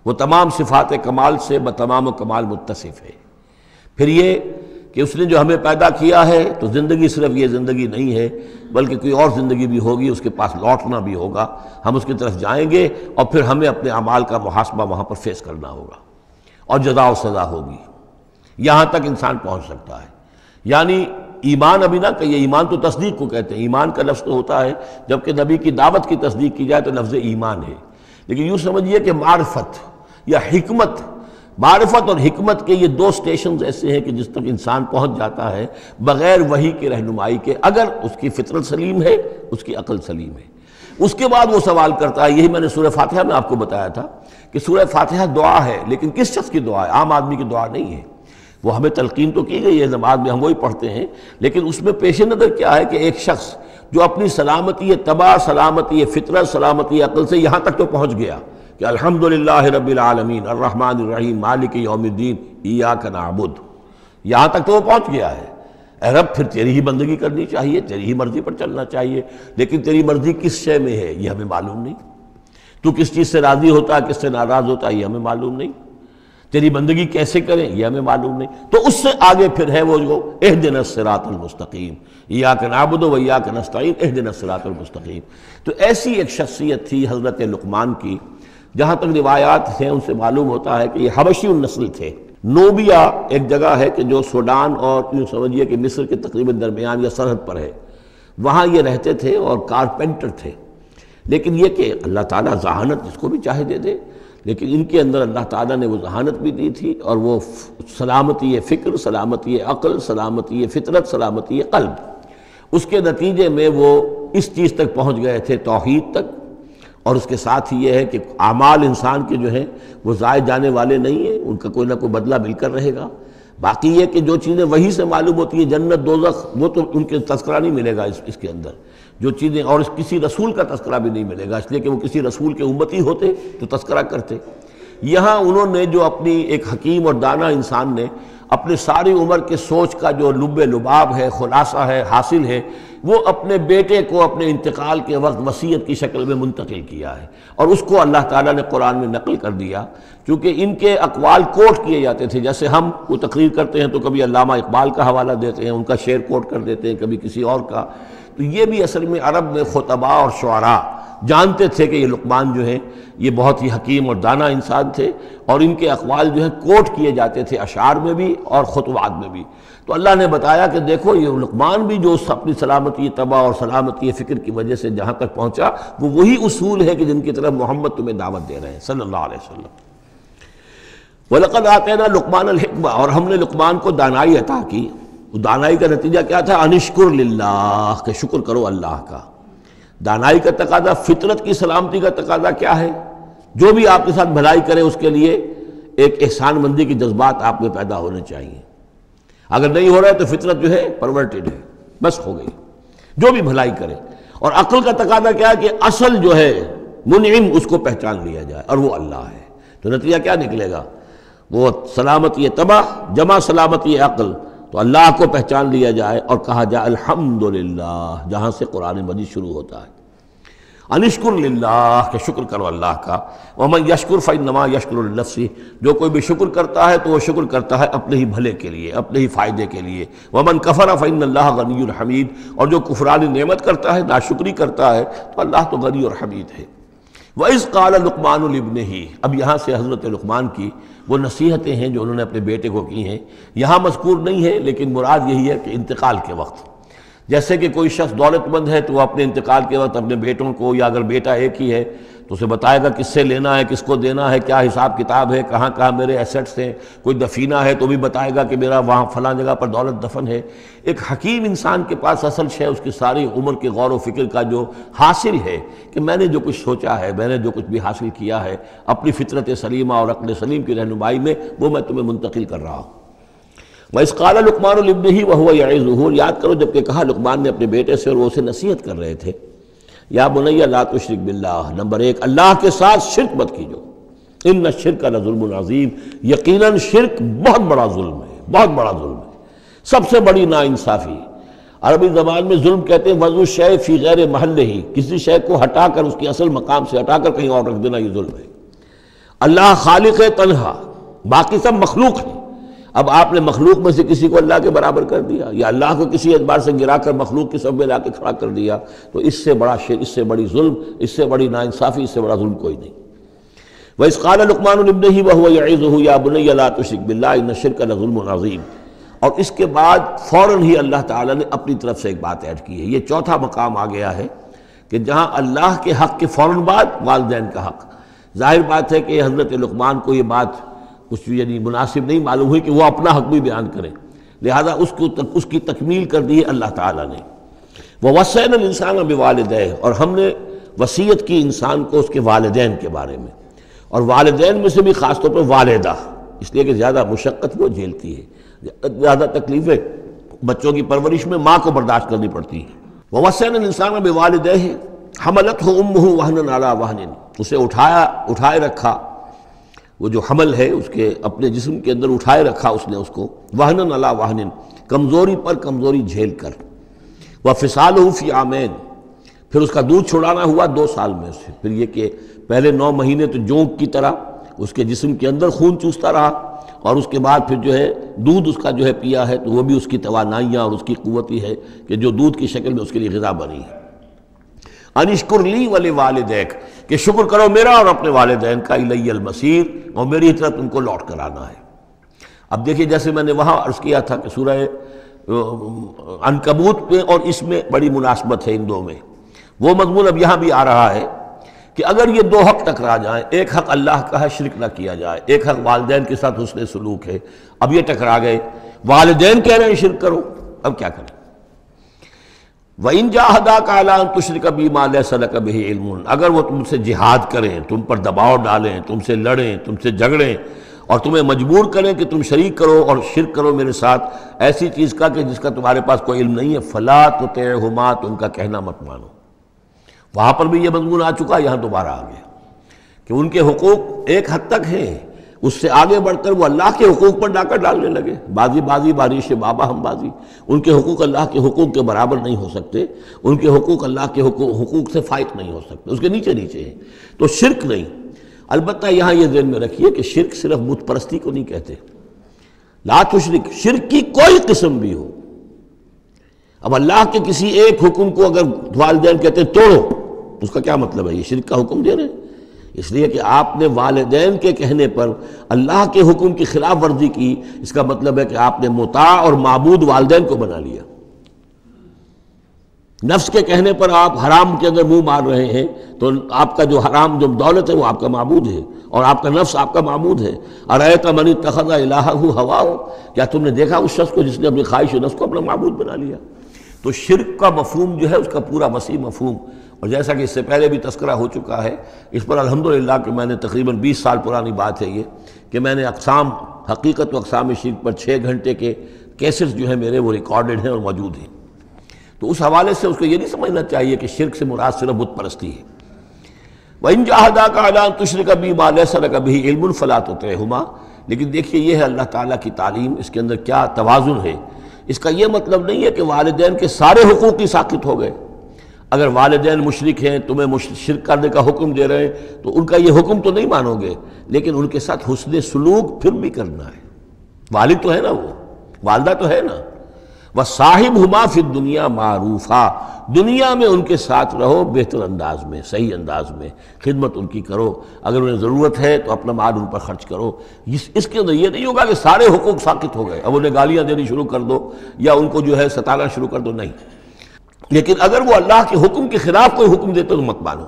وہ تمام صفات کمال سے بتمام کمال متصف ہے۔ پھر یہ کہ اس نے جو ہمیں پیدا کیا ہے تو زندگی صرف یہ زندگی نہیں ہے بلکہ کوئی اور زندگی بھی ہوگی، اس کے پاس لوٹنا بھی ہوگا، ہم اس کی طرف جائیں گے اور پھر ہمیں اپنے اعمال کا محاسبہ وہاں پر فیس کرنا ہوگا اور جزا و سزا ہوگی۔ یہاں تک انسان پہنچ سکتا ہے، یعنی ایمان ابھی نہ کہیے، ایمان تو تصدیق کو کہتے ہیں، ایمان کا لفظ تو ہوتا ہے جبکہ نبی کی دعوت کی تصدیق کی جائے تو لفظ ایمان ہے، لیکن یوں سمجھیے کہ معرفت یا حکمت، معرفت اور حکمت کے یہ دو سٹیشنز ایسے ہیں کہ جس تک انسان پہنچ جاتا ہے بغیر وحی کی رہنمائی کے، اگر اس کی فطرت سلیم ہے، اس کی عقل سلیم ہے۔ اس کے بعد وہ سوال کرتا ہے، یہی میں نے سورہ فاتحہ میں آپ کو بتایا تھا کہ سورہ فاتحہ دعا ہے، لیکن کس شخص کی دعا ہے؟ عام آدمی کی دعا نہیں ہے، وہ ہمیں تلقین تو کی گئی ہے، نماز میں ہم وہی پڑھتے ہیں، لیکن اس میں پیش نظر کیا ہے کہ ایک شخص جو اپنی سلامتی طبع، سلامتی فطرت، سلامتی عقل سے یہاں تک تو پہنچ گیا کہ الحمدللہ رب العالمین الرحمن الرحیم مالک یوم الدین ایاک نعبد، یہاں تک تو وہ پہنچ گیا ہے۔ اے رب پھر تیری ہی بندگی کرنی چاہیے، تیری ہی مرضی پر چلنا چاہیے، لیکن تیری مرضی کس شے میں ہے یہ ہمیں معلوم نہیں، تو کس چیز سے راضی ہوتا ہے، کس سے ناراض ہوتا ہے یہ ہمیں معلوم نہیں، تیری بندگی کیسے کریں یہ ہمیں معلوم نہیں۔ تو اس سے آگے پھر ہے وہ جو اہدنا الصراط المستقیم، ایاک نعبد و ایاک نستعین اہدنا الصراط المستقیم۔ تو ایسی ایک شخصیت تھی حضرت لقمان کی، جہاں تک روایات ہیں ان سے معلوم ہوتا ہے کہ یہ حبشی النسل تھے۔ نوبیا ایک جگہ ہے کہ جو سوڈان اور یوں سمجھیے کہ مصر کے تقریباً درمیان یا سرحد پر ہے، وہاں یہ رہتے تھے اور کارپینٹر تھے، لیکن یہ کہ اللہ تعالیٰ ذہانت جس کو بھی چاہے دے دے، لیکن ان کے اندر اللہ تعالیٰ نے وہ ذہانت بھی دی تھی، اور وہ سلامتی فکر، سلامتی عقل، سلامتی فطرت، سلامتی قلب، اس کے نتیجے میں وہ اس چیز تک پہنچ گئے تھے، توحید تک، اور اس کے ساتھ ہی یہ ہے کہ اعمال انسان کے جو ہیں وہ ضائع جانے والے نہیں ہیں، ان کا کوئی نہ کوئی بدلہ مل کر رہے گا۔ باقی یہ کہ جو چیزیں وہی سے معلوم ہوتی ہیں، جنت دوزخ، وہ تو ان کے تذکرہ نہیں ملے گا اس کے اندر، جو چیزیں، اور کسی رسول کا تذکرہ بھی نہیں ملے گا، اس لیے کہ وہ کسی رسول کے امتی ہوتے تو تذکرہ کرتے۔ یہاں انہوں نے جو اپنی ایک حکیم اور دانا انسان نے اپنے ساری عمر کے سوچ کا جو لب لباب ہے، خلاصہ ہے، حاصل ہے، وہ اپنے بیٹے کو اپنے انتقال کے وقت وصیت کی شکل میں منتقل کیا ہے، اور اس کو اللہ تعالیٰ نے قرآن میں نقل کر دیا، کیونکہ ان کے اقوال کوٹ کیے جاتے تھے۔ جیسے ہم کوئی تقریر کرتے ہیں تو کبھی علامہ اقبال کا حوالہ دیتے ہیں، ان کا شعر کوٹ کر دیتے ہیں، کبھی کسی اور کا۔ تو یہ بھی اصل میں عرب میں خطباء اور شعراء جانتے تھے کہ یہ لقمان جو ہیں یہ بہت ہی حکیم اور دانا انسان تھے، اور ان کے اقوال جو ہیں کوٹ کیے جاتے تھے اشعار میں بھی اور خطبات میں بھی۔ تو اللہ نے بتایا کہ دیکھو یہ لقمان بھی جو اپنی سلامتی طبع اور سلامتی فکر کی وجہ سے جہاں تک پہنچا، وہ وہی اصول ہے کہ جن کی طرف محمد تمہیں دعوت دے رہے ہیں صلی اللہ علیہ وسلم۔ وَلَقَدْ آتَيْنَا لُقْمَانَ الْحِكْمَةَ، اور ہم نے لقمان کو دانائی عطا کی۔ دانائی کا نتیجہ کیا تھا؟ انشکر للہ، کہ شکر کرو اللہ کا۔ دانائی کا تقاضا، فطرت کی سلامتی کا تقاضا کیا ہے؟ جو بھی آپ کے ساتھ بھلائی کرے اس کے لیے ایک احسان مندی کی جذبات آپ میں پیدا ہونے چاہیے۔ اگر نہیں ہو رہا ہے تو فطرت جو ہے پرورٹڈ ہے، بس ہو گئی، جو بھی بھلائی کرے۔ اور عقل کا تقاضا کیا ہے کہ اصل جو ہے منعم اس کو پہچان لیا جائے، اور وہ اللہ ہے۔ تو نتیجہ کیا نکلے گا؟ وہ سلامتی طبع جمع سلامتی عقل، تو اللہ کو پہچان لیا جائے اور کہا جائے الحمدللہ، جہاں سے قرآن مجید شروع ہوتا ہے۔ انشکر للہ، کہ شکر کرو اللہ کا۔ ومن یشکر فانما یشکر لنفسہ، جو کوئی بھی شکر کرتا ہے تو وہ شکر کرتا ہے اپنے ہی بھلے کے لیے، اپنے ہی فائدے کے لیے۔ ومن کفر فان اللہ غنی حمید، اور جو کفران نعمت کرتا ہے، ناشکری کرتا ہے، تو اللہ تو غنی اور حمید ہے۔ وَإِذْ قَالَ لُقْمَانُ لِابْنِهِ، اب یہاں سے حضرت لقمان کی وہ نصیحتیں ہیں جو انہوں نے اپنے بیٹے کو کی ہیں، یہاں مذکور نہیں ہے، لیکن مراد یہی ہے کہ انتقال کے وقت، جیسے کہ کوئی شخص دولت مند ہے تو وہ اپنے انتقال کے وقت اپنے بیٹوں کو، یا اگر بیٹا ایک ہی ہے تو اسے بتائے گا کس سے لینا ہے، کس کو دینا ہے، کیا حساب کتاب ہے، کہاں کہاں میرے ایسٹس ہیں۔ کوئی دفینہ ہے تو بھی بتائے گا کہ میرا وہاں فلاں جگہ پر دولت دفن ہے۔ ایک حکیم انسان کے پاس اصل شے اس کی ساری عمر کے غور و فکر کا جو حاصل ہے کہ میں نے جو کچھ سوچا ہے، میں نے جو کچھ بھی حاصل کیا ہے اپنی فطرت سلیمہ اور عقل سلیم کی رہنمائی میں، وہ میں تمہیں منتقل کر رہا ہوں۔ وَإِذْ قَالَ لُقْمَانُ لِابْنِهِ وَهُوَ يَعِظُهُ، یاد کرو جب کہ کہا لقمان نے اپنے بیٹے سے اور وہ اسے نصیحت کر رہے تھے، یا بنی لا تشرک باللہ، نمبر ایک اللہ کے ساتھ شرک مت کیجو، ان الشرک لظلم عظیم، یقیناً شرک بہت بڑا ظلم ہے، بہت بڑا ظلم ہے، سب سے بڑی ناانصافی۔ عربی زبان میں ظلم کہتے ہیں وضع الشیء فی غیر محلہ، کسی شے کو ہٹا کر اس کی اصل مقام سے ہٹا کر کہیں اور رکھ دینا، یہ ظلم ہے۔ اللہ خالق ہے تنہا، باقی سب مخلوق ہیں، اب آپ نے مخلوق میں سے کسی کو اللہ کے برابر کر دیا، یا اللہ کو کسی اعتبار سے گرا کر مخلوق کی صف میں لا کے کھڑا کر دیا، تو اس سے بڑا شر، اس سے بڑی ظلم، اس سے بڑی ناانصافی، اس سے بڑا ظلم کوئی نہیں۔ وَإِذْ قَالَ لُقْمَانُ لِابْنِهِ وَهُوَ يَعِظُهُ يَا بُنَيَّ لَا تُشْرِكْ بِاللَّهِ إِنَّ الشِّرْكَ لَظُلْمٌ عَظِيمٌ، اور اس کے بعد فوراً ہی اللہ تعالیٰ نے اپنی طرف سے ایک بات ایڈ کی ہے۔ یہ چوتھا مقام آ گیا ہے کہ جہاں اللہ کے حق کے فوراً بعد والدین کا حق۔ ظاہر بات ہے کہ حضرت لقمان کو یہ بات کچھ یعنی مناسب نہیں معلوم ہوئی کہ وہ اپنا حق بھی بیان کریں، لہذا اس کی تکمیل کر دی ہے اللہ تعالیٰ نے۔ وَوَصَّيْنَا الْإِنسَانَ بِوَالِدَيْهِ، اور ہم نے وصیت کی انسان کو اس کے والدین کے بارے میں، اور والدین میں سے بھی خاص طور پر والدہ، اس لیے کہ زیادہ مشقت وہ جھیلتی ہے، زیادہ تکلیفیں بچوں کی پرورش میں ماں کو برداشت کرنی پڑتی ہے۔ وَوَصَّيْنَا الْإِنسَانَ بِوَالِدَيْهِ حَمَلَتْهُ أُمُّهُ وَهْنًا عَلَى وَهْنٍ، اسے اٹھائے رکھا، وہ جو حمل ہے اس کے اپنے جسم کے اندر اٹھائے رکھا اس نے اس کو، وَهْنًا عَلَى وَهْنٍ، کمزوری پر کمزوری جھیل کر، وَفِصَالُهُ فِي عَامَيْنِ، پھر اس کا دودھ چھڑانا ہوا 2 سال میں سے، پھر یہ کہ پہلے 9 مہینے تو جونک کی طرح اس کے جسم کے اندر خون چوستا رہا، اور اس کے بعد پھر جو ہے دودھ اس کا جو ہے پیا ہے، تو وہ بھی اس کی توانائیاں اور اس کی قوت ہی ہے کہ جو دودھ کی شکل میں اس کے لیے غذا بنی ہے۔ انشکر لی ولوالدیک، کہ شکر کرو میرا اور اپنے والدین کا، الی المصیر، اور میری طرف تم کو لوٹ کر آنا ہے۔ اب دیکھیے جیسے میں نے وہاں عرض کیا تھا کہ سورہ عنکبوت میں اور اس میں بڑی مناسبت ہے ان دو میں، وہ مضمون اب یہاں بھی آ رہا ہے کہ اگر یہ 2 حق ٹکرا جائیں، ایک حق اللہ کا ہے شرک نہ کیا جائے، ایک حق والدین کے ساتھ حسن سلوک ہے، اب یہ ٹکرا گئے، والدین کہہ رہے ہیں شرک کرو، اب کیا کریں؟ وَإِن جَاهَدَاكَ عَلَىٰ أَن تُشْرِكَ بِي مَا لَيْسَ لَكَ بِهِ عِلْمٌ، اگر وہ تم سے جہاد کریں، تم پر دباؤ ڈالیں، تم سے لڑیں، تم سے جھگڑیں، اور تمہیں مجبور کریں کہ تم شریک کرو اور شرک کرو میرے ساتھ ایسی چیز کا کہ جس کا تمہارے پاس کوئی علم نہیں ہے، فَلَا تُطِعْهُمَا، تو ان کا کہنا مت مانو۔ وہاں پر بھی یہ مضمون آ چکا، یہاں دوبارہ آ گیا کہ ان کے حقوق ایک حد تک ہیں، اس سے آگے بڑھ کر وہ اللہ کے حقوق پر ڈاکہ ڈالنے لگے، بازی بازی بارش بابا ہم بازی، ان کے حقوق اللہ کے حقوق کے برابر نہیں ہو سکتے، ان کے حقوق اللہ کے حقوق سے فائق نہیں ہو سکتے، اس کے نیچے نیچے ہیں۔ تو شرک نہیں۔ البتہ یہاں یہ ذہن میں رکھیے کہ شرک صرف بت پرستی کو نہیں کہتے، لا تشرک، شرک کی کوئی قسم بھی ہو۔ اب اللہ کے کسی ایک حکم کو اگر والدین کہتے ہیں توڑو، اس کا کیا مطلب ہے؟ یہ شرک کا حکم دے رہے ہیں؟ اس لیے کہ آپ نے والدین کے کہنے پر اللہ کے حکم کی خلاف ورزی کی، اس کا مطلب ہے کہ آپ نے مطاع اور معبود والدین کو بنا لیا۔ نفس کے کہنے پر آپ حرام کے اندر منہ مار رہے ہیں تو آپ کا جو حرام جو دولت ہے وہ آپ کا معبود ہے، اور آپ کا نفس آپ کا معبود ہے۔ ارأیت من اتخذ الہہ ہواہ، کیا تم نے دیکھا اس شخص کو جس نے اپنی خواہش نفس کو اپنا معبود بنا لیا؟ تو شرک کا مفہوم جو ہے اس کا پورا وسیع مفہوم، اور جیسا کہ اس سے پہلے بھی تذکرہ ہو چکا ہے، اس پر الحمدللہ کہ میں نے تقریباً 20 سال پرانی بات ہے یہ، کہ میں نے اقسام حقیقت و اقسام شرک پر 6 گھنٹے کے کیسٹس جو ہیں میرے وہ ریکارڈڈ ہیں اور موجود ہیں۔ تو اس حوالے سے اس کو یہ نہیں سمجھنا چاہیے کہ شرک سے مراد صرف بت پرستی ہے۔ وَإِن جَاهَدَاكَ عَلَىٰ أَن تُشْرِكَ بِي مَا لَيْسَ لَكَ بِهِ عِلْمٌ فَلَا تُطِعْهُمَا، لیکن دیکھیے یہ ہے اللہ تعالیٰ کی تعلیم، اس کے اندر کیا توازن ہے۔ اس کا یہ مطلب نہیں ہے کہ والدین کے سارے حقوق ہی ساقط ہو گئے۔ اگر والدین مشرک ہیں، تمہیں شرک کرنے کا حکم دے رہے ہیں تو ان کا یہ حکم تو نہیں مانو گے، لیکن ان کے ساتھ حسن سلوک پھر بھی کرنا ہے۔ والد تو ہے نا، وہ والدہ تو ہے نا۔ وَصَاحِبْهُمَا فِي الدُّنْيَا مَعْرُوفًا، دنیا میں ان کے ساتھ رہو بہتر انداز میں، صحیح انداز میں خدمت ان کی کرو، اگر انہیں ضرورت ہے تو اپنا مال ان پر خرچ کرو۔ اس کے اندر یہ نہیں ہوگا کہ سارے حقوق ساقط ہو گئے، اب انہیں گالیاں دینی شروع کر دو یا ان کو جو ہے ستانا شروع کر دو، نہیں۔ لیکن اگر وہ اللہ کے حکم کے خلاف کوئی حکم دیتے تو مت مانو۔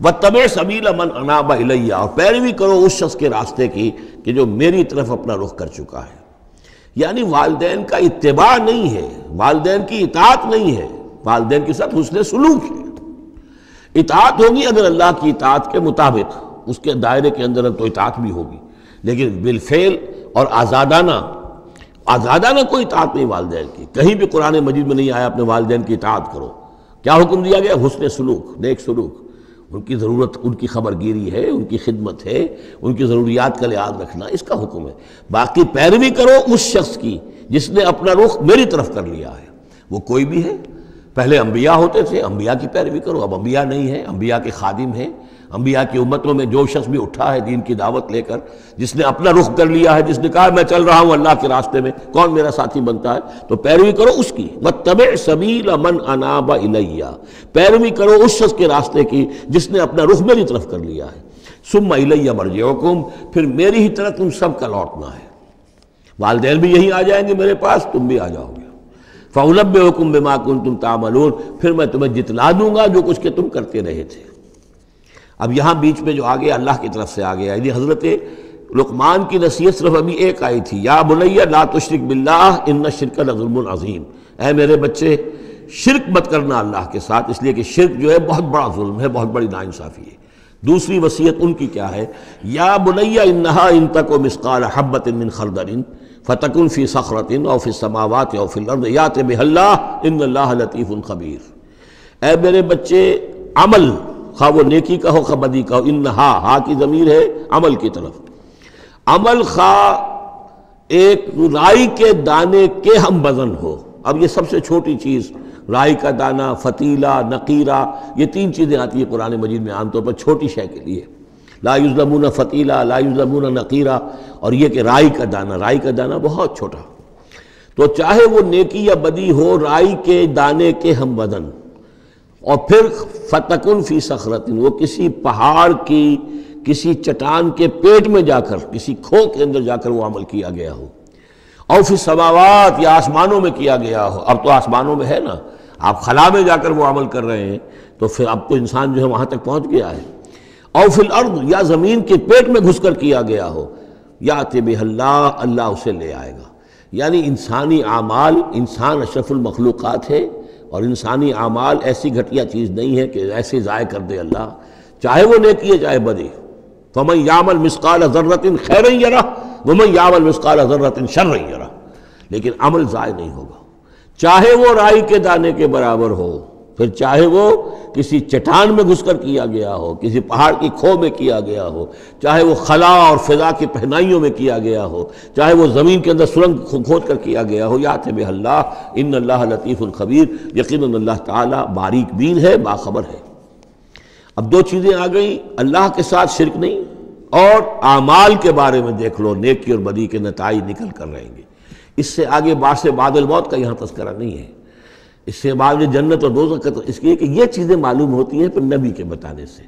وَاتَّبِعْ سَبِيلَ مَنْ أَنَابَ إِلَيَّ، اور پیروی کرو اس شخص کے راستے کی کہ جو میری طرف اپنا رخ کر چکا ہے۔ یعنی والدین کا اتباع نہیں ہے، والدین کی اطاعت نہیں ہے، والدین کے ساتھ حسن سلوک ہے۔ اطاعت ہوگی اگر اللہ کی اطاعت کے مطابق، اس کے دائرے کے اندر تو اطاعت بھی ہوگی، لیکن بالفعل اور آزادانہ کوئی اطاعت نہیں والدین کی۔ کہیں بھی قرآن مجید میں نہیں آیا اپنے والدین کی اطاعت کرو۔ کیا حکم دیا گیا؟ حسن سلوک، نیک سلوک، ان کی ضرورت، ان کی خبر گیری ہے، ان کی خدمت ہے، ان کی ضروریات کا لحاظ رکھنا، اس کا حکم ہے۔ باقی پیروی کرو اس شخص کی جس نے اپنا رخ میری طرف کر لیا ہے، وہ کوئی بھی ہے۔ پہلے انبیاء ہوتے تھے، انبیاء کی پیروی کرو، اب انبیاء نہیں ہیں، انبیاء کے خادم ہیں۔ انبیاء کی امتوں میں جو شخص بھی اٹھا ہے دین کی دعوت لے کر، جس نے اپنا رخ کر لیا ہے، جس نے کہا میں چل رہا ہوں اللہ کے راستے میں، کون میرا ساتھی بنتا ہے، تو پیروی کرو اس کی۔ وَاتَّبِعْ سَبِيلَ مَنْ أَنَابَ إِلَيَّ، پیروی کرو اس شخص کے راستے کی جس نے اپنا رخ میری طرف کر لیا ہے۔ ثُمَّ إِلَيَّ مَرْجِعُكُمْ، پھر میری ہی طرف تم سب کا لوٹنا ہے۔ والدین بھی یہیں آ جائیں گے میرے پاس، تم بھی آ جاؤ گے۔ فَأُنَبِّئُكُم بِمَا كُنتُمْ تَعْمَلُونَ، پھر میں تمہیں جتلا دوں گا جو کچھ کہ تم کرتے رہے تھے۔ اب یہاں بیچ میں جو آگے اللہ کی طرف سے آگے آئی، حضرت لقمان کی نصیحت صرف ابھی ایک آئی تھی، یا بنی لا تشرک باللہ ان الشرک لظلم عظیم، اے میرے بچے شرک مت کرنا اللہ کے ساتھ، اس لیے کہ شرک جو ہے بہت بڑا ظلم ہے، بہت بڑی ناانصافی ہے۔ دوسری وصیت ان کی کیا ہے؟ یا بنی انہا ان تک مثقال حبۃ من خردل فتکن فی صخرۃ او فی السماوات او فی الارض یأت بها اللہ ان اللہ لطیف خبیر۔ اے میرے بچے عمل، خواہ وہ نیکی کا ہو خواہ بدی کا ہو، انہا، ہا کی ضمیر ہے عمل کی طرف، عمل خواہ ایک رائی کے دانے کے ہم وزن ہو۔ اب یہ سب سے چھوٹی چیز، رائی کا دانہ، فتیلہ، نقیرہ، یہ 3 چیزیں آتی ہیں قرآن مجید میں عام طور پر چھوٹی شے کے لیے، لا یظلمون فتیلہ، لا یظلمون نقیرہ، اور یہ کہ رائی کا دانہ بہت چھوٹا۔ تو چاہے وہ نیکی یا بدی ہو، رائی کے دانے کے ہم وزن، اور پھر فتکن فی صخرۃ، وہ کسی پہاڑ کی، کسی چٹان کے پیٹ میں جا کر، کسی کھو کے اندر جا کر وہ عمل کیا گیا ہو، اور فی السماوات، یا آسمانوں میں کیا گیا ہو۔ اب تو آسمانوں میں ہے نا، آپ خلا میں جا کر وہ عمل کر رہے ہیں، تو پھر اب تو انسان جو ہے وہاں تک پہنچ گیا ہے۔ اور فی الارض، یا زمین کے پیٹ میں گھس کر کیا گیا ہو، یأت بہ اللہ، اللہ اسے لے آئے گا۔ یعنی انسانی اعمال، انسان اشرف المخلوقات ہے، اور انسانی اعمال ایسی گھٹیا چیز نہیں ہے کہ ایسے ضائع کر دے اللہ، چاہے وہ نیکی ہے چاہے بدی۔ فَمَن يَعْمَلْ مِثْقَالَ ذَرَّةٍ خَيْرًا يَرَهُ وَمَن يَعْمَلْ مِثْقَالَ ذَرَّةٍ شَرًّا يَرَهُ، لیکن عمل ضائع نہیں ہوگا، چاہے وہ رائی کے دانے کے برابر ہو، پھر چاہے وہ کسی چٹان میں گھس کر کیا گیا ہو، کسی پہاڑ کی کھو میں کیا گیا ہو، چاہے وہ خلا اور فضا کی پہنائیوں میں کیا گیا ہو، چاہے وہ زمین کے اندر سرنگ کھود کر کیا گیا ہو، یات بہ اللہ ان اللہ لطیف خبیر، یقیناً اللہ تعالیٰ باریک بین ہے، باخبر ہے۔ اب دو چیزیں آ گئیں، اللہ کے ساتھ شرک نہیں، اور اعمال کے بارے میں دیکھ لو نیکی اور بدی کے نتائج نکل کر رہیں گے۔ اس سے آگے بعث بعد الموت کا یہاں تذکرہ نہیں ہے، اس سے بعد جنت اور دوزخ کا، اس لیے کہ یہ چیزیں معلوم ہوتی ہیں پھر نبی کے بتانے سے۔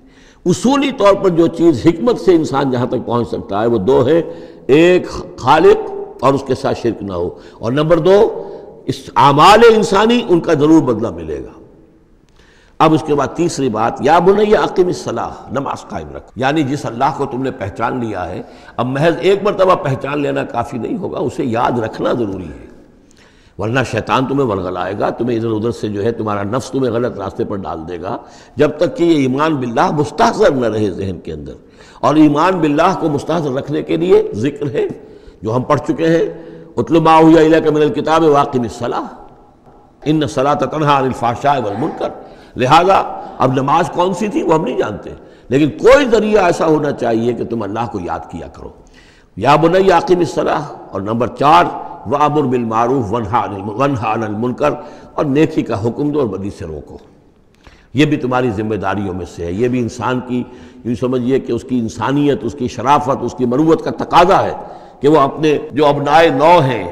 اصولی طور پر جو چیز حکمت سے انسان جہاں تک پہنچ سکتا ہے وہ دو ہے، ایک خالق اور اس کے ساتھ شرک نہ ہو، اور نمبر دو اس اعمال انسانی ان کا ضرور بدلہ ملے گا۔ اب اس کے بعد تیسری بات، یا بنی اقم الصلاۃ، نماز قائم رکھو، یعنی جس اللہ کو تم نے پہچان لیا ہے، اب محض ایک مرتبہ پہچان لینا کافی نہیں ہوگا، اسے یاد رکھنا ضروری ہے، ورنہ شیطان تمہیں ورغلائے گا، تمہیں ادھر ادھر سے جو ہے تمہارا نفس تمہیں غلط راستے پر ڈال دے گا، جب تک کہ یہ ایمان باللہ مستحضر نہ رہے ذہن کے اندر۔ اور ایمان باللہ کو مستحضر رکھنے کے لیے ذکر ہے جو ہم پڑھ چکے ہیں، اتل ما اوحی الیک من الکتاب واقم الصلاۃ ان الصلاۃ تنہی عن الفحشاء والمنکر۔ لہذا اب نماز کون سی تھی وہ ہم نہیں جانتے، لیکن کوئی ذریعہ ایسا ہونا چاہیے کہ تم اللہ کو یاد کیا کرو۔ یا بنی اقم الصلاۃ، اور نمبر 4 وَأَمُرْ بِالْمَعْرُوفِ وَانْهَ عَنِ الْمُنْکَرِ، اور نیکی کا حکم دو اور بدی سے روکو۔ یہ بھی تمہاری ذمہ داریوں میں سے ہے، یہ بھی انسان کی، یوں سمجھیے کہ اس کی انسانیت، اس کی شرافت، اس کی مروت کا تقاضا ہے کہ وہ اپنے جو ابنائے نو ہیں،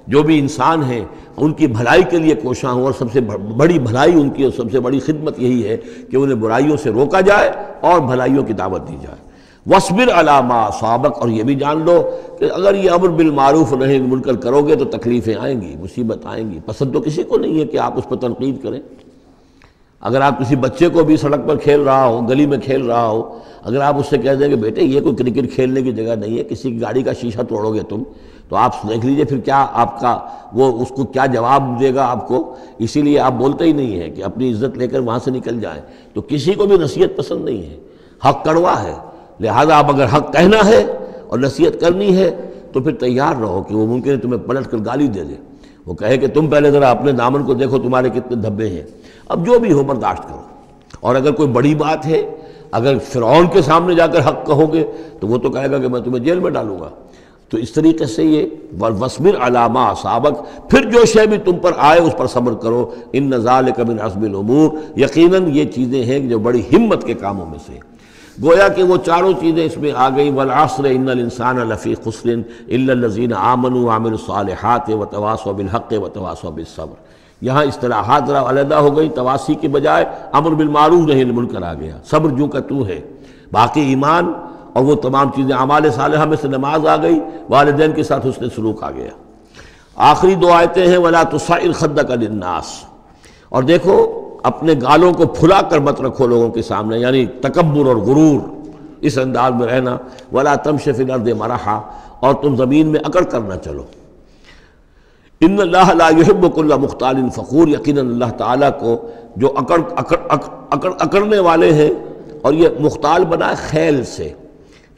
جو بھی انسان ہیں، ان کی بھلائی کے لیے کوشاں ہوں، اور سب سے بڑی بھلائی ان کی اور سب سے بڑی خدمت یہی ہے کہ انہیں برائیوں سے روکا جائے اور بھلائیوں کی دعوت دی جائے۔ وَاصْبِرْ عَلَىٰ مَا أَصَابَكَ، اور یہ بھی جان لو کہ اگر یہ امر بالمعروف و نہی عن المنکر کرو گے تو تکلیفیں آئیں گی، مصیبت آئیں گی۔ پسند تو کسی کو نہیں ہے کہ آپ اس پر تنقید کریں۔ اگر آپ کسی بچے کو بھی سڑک پر کھیل رہا ہو، گلی میں کھیل رہا ہو، اگر آپ اس سے کہہ دیں کہ بیٹے یہ کوئی کرکٹ کھیلنے کی جگہ نہیں ہے، کسی کی گاڑی کا شیشہ توڑو گے تم، تو آپ دیکھ لیجئے پھر کیا آپ کا وہ اس کو کیا جواب دے گا آپ کو۔ اسی لیے آپ بولتے ہی نہیں ہیں کہ اپنی عزت لے کر وہاں سے نکل جائیں۔ تو کسی کو بھی نصیحت پسند نہیں ہے، حق کڑوا ہے، لہذا آپ اگر حق کہنا ہے اور نصیحت کرنی ہے تو پھر تیار رہو کہ وہ ممکن ہے تمہیں پلٹ کر گالی دے دے، وہ کہے کہ تم پہلے ذرا اپنے دامن کو دیکھو تمہارے کتنے دھبے ہیں۔ اب جو بھی ہو برداشت کرو، اور اگر کوئی بڑی بات ہے، اگر فرعون کے سامنے جا کر حق کہو گے تو وہ تو کہے گا کہ میں تمہیں جیل میں ڈالوں گا۔ تو اس طریقے سے یہ وَاصْبِرْ عَلَىٰ مَا أَصَابَكَ، پھر جو شے بھی تم پر آئے اس پر صبر کرو، إِنَّ ذَلِكَ مِنْ عَزْمِ الْأُمُورِ، یقیناً یہ چیزیں ہیں جو بڑی ہمت کے کاموں میں سے۔ گویا کہ وہ چاروں چیزیں اس میں آ گئیں، وَالْعَصْرِ إِنَّ الْإِنسَانَ لَفِي خُسْرٍ إِلَّا الَّذِينَ آمَنُوا وَعَمِلُوا الصَّالِحَاتِ وَتَوَاصَوْا بِالْحَقِّ وَتَوَاصَوْا بِالصَّبْرِ۔ یہاں اصطلاحات ذرا علیحدہ ہو گئی، تواصی کی بجائے امر بالمعروف نہی عن المنکر آ گیا، صبر جو کا تو ہے، باقی ایمان اور وہ تمام چیزیں، اعمال صالحہ میں سے نماز آ گئی، والدین کے ساتھ حسن سلوک آ گیا۔ آخری دو آیتیں ہیں وَلَا تُصَعِّرْ خَدَّكَ لِلنَّاسِ، اور دیکھو اپنے گالوں کو پھلا کر مت رکھو لوگوں کے سامنے، یعنی تکبر اور غرور اس انداز میں رہنا۔ وَلَا تَمْشِ فِي الْأَرْضِ مَرَحًا، اور تم زمین میں اکڑ کر نہ چلو۔ ان اللہ لا يحب كل مختال فخور، یقیناً اللہ تعالیٰ کو جو اکڑنے والے ہیں، اور یہ مختال بنا ہے خیل سے،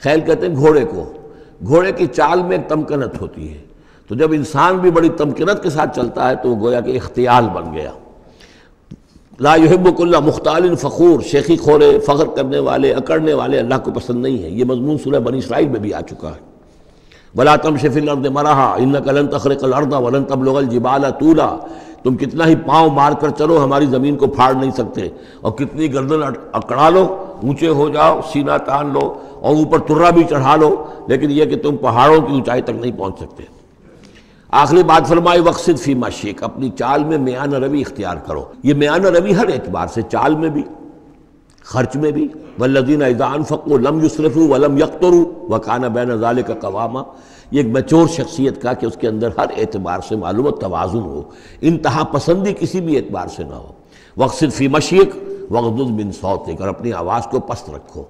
خیل کہتے ہیں گھوڑے کو، گھوڑے کی چال میں ایک تمکنت ہوتی ہے، تو جب انسان بھی بڑی تمکنت کے ساتھ چلتا ہے تو وہ گویا کہ اختیال بن گیا۔ لا يحب كل مختال فخور، شیخی خورے، فخر کرنے والے، اکڑنے والے اللہ کو پسند نہیں ہے۔ یہ مضمون سورہ بنی اسرائیل میں بھی آ چکا ہے۔ وَلَا تَمْشِ فِي الْأَرْضِ مَرَحًا إِنَّكَ لَن تَخْرِقَ الْأَرْضَ وَلَن تَبْلُغَ الْجِبَالَ طُولًا، تم کتنا ہی پاؤں مار کر چلو ہماری زمین کو پھاڑ نہیں سکتے، اور کتنی گردن اکڑا لو، اونچے ہو جاؤ، سینہ تان لو اور اوپر ترا بھی چڑھا لو، لیکن یہ کہ تم پہاڑوں کی اونچائی تک نہیں پہنچ سکتے۔ آخری بات فرمائی وَاقْصِدْ فِي مَشْيِكَ، اپنی چال میں میانہ روی اختیار کرو۔ یہ میانہ روی ہر اعتبار سے، چال میں بھی، خرچ میں بھی، وَالَّذِينَ إِذَا أَنفَقُوا لَمْ يُسْرِفُوا وَلَمْ يَقْتُرُوا وَكَانَ بَيْنَ ذَلِكَ قَوَامًا، یہ ایک میچور شخصیت کا کہ اس کے اندر ہر اعتبار سے معلوم توازن ہو، انتہا پسندی کسی بھی اعتبار سے نہ ہو۔ وَاقْصِدْ فِي مَشْيِكَ وَاغْضُضْ مِنْ صَوْتِكَ، اور اپنی آواز کو پست رکھو۔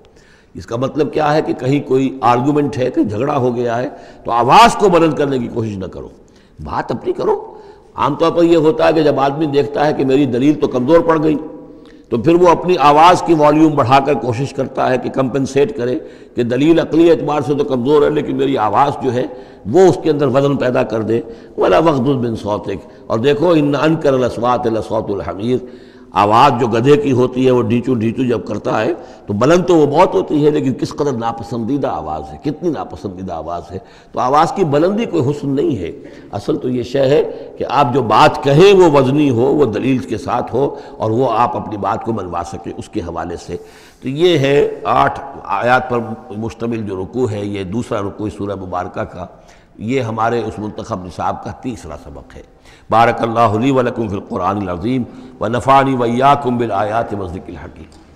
اس کا مطلب کیا ہے کہ کہیں کوئی آرگومنٹ ہے کہ جھگڑا ہو گیا ہے تو آواز کو بلند کرنے کی کوشش نہ کرو، بات اپنی کرو۔ عام طور پر یہ ہوتا ہے کہ جب آدمی دیکھتا ہے کہ میری دلیل تو کمزور پڑ گئی تو پھر وہ اپنی آواز کی والیوم بڑھا کر کوشش کرتا ہے کہ کمپنسیٹ کرے کہ دلیل عقلی اعتبار سے تو کمزور ہے لیکن میری آواز جو ہے وہ اس کے اندر وزن پیدا کر دے۔ وَلَا وَاغْضُضْ مِنْ صَوْتِكَ، اور دیکھو إِنَّ أَنْكَرَ الْأَصْوَاتِ لَصَوْتُ الْحَمِيرِ، آواز جو گدھے کی ہوتی ہے وہ ڈھیچو ڈھیچو جب کرتا ہے تو بلند تو وہ بہت ہوتی ہے، لیکن کس قدر ناپسندیدہ آواز ہے، کتنی ناپسندیدہ آواز ہے۔ تو آواز کی بلندی کوئی حسن نہیں ہے، اصل تو یہ شے ہے کہ آپ جو بات کہیں وہ وزنی ہو، وہ دلیل کے ساتھ ہو، اور وہ آپ اپنی بات کو منوا سکیں اس کے حوالے سے۔ تو یہ ہے 8 آیات پر مشتمل جو رکوع ہے، یہ دوسرا رکوع سورہ مبارکہ کا، یہ ہمارے اس منتخب نصاب کا تیسرا سبق ہے۔ بارک اللہ لی و لکم فی القرآن العظیم ونفعنی وإیاکم بالآیات والذکر الحکیم۔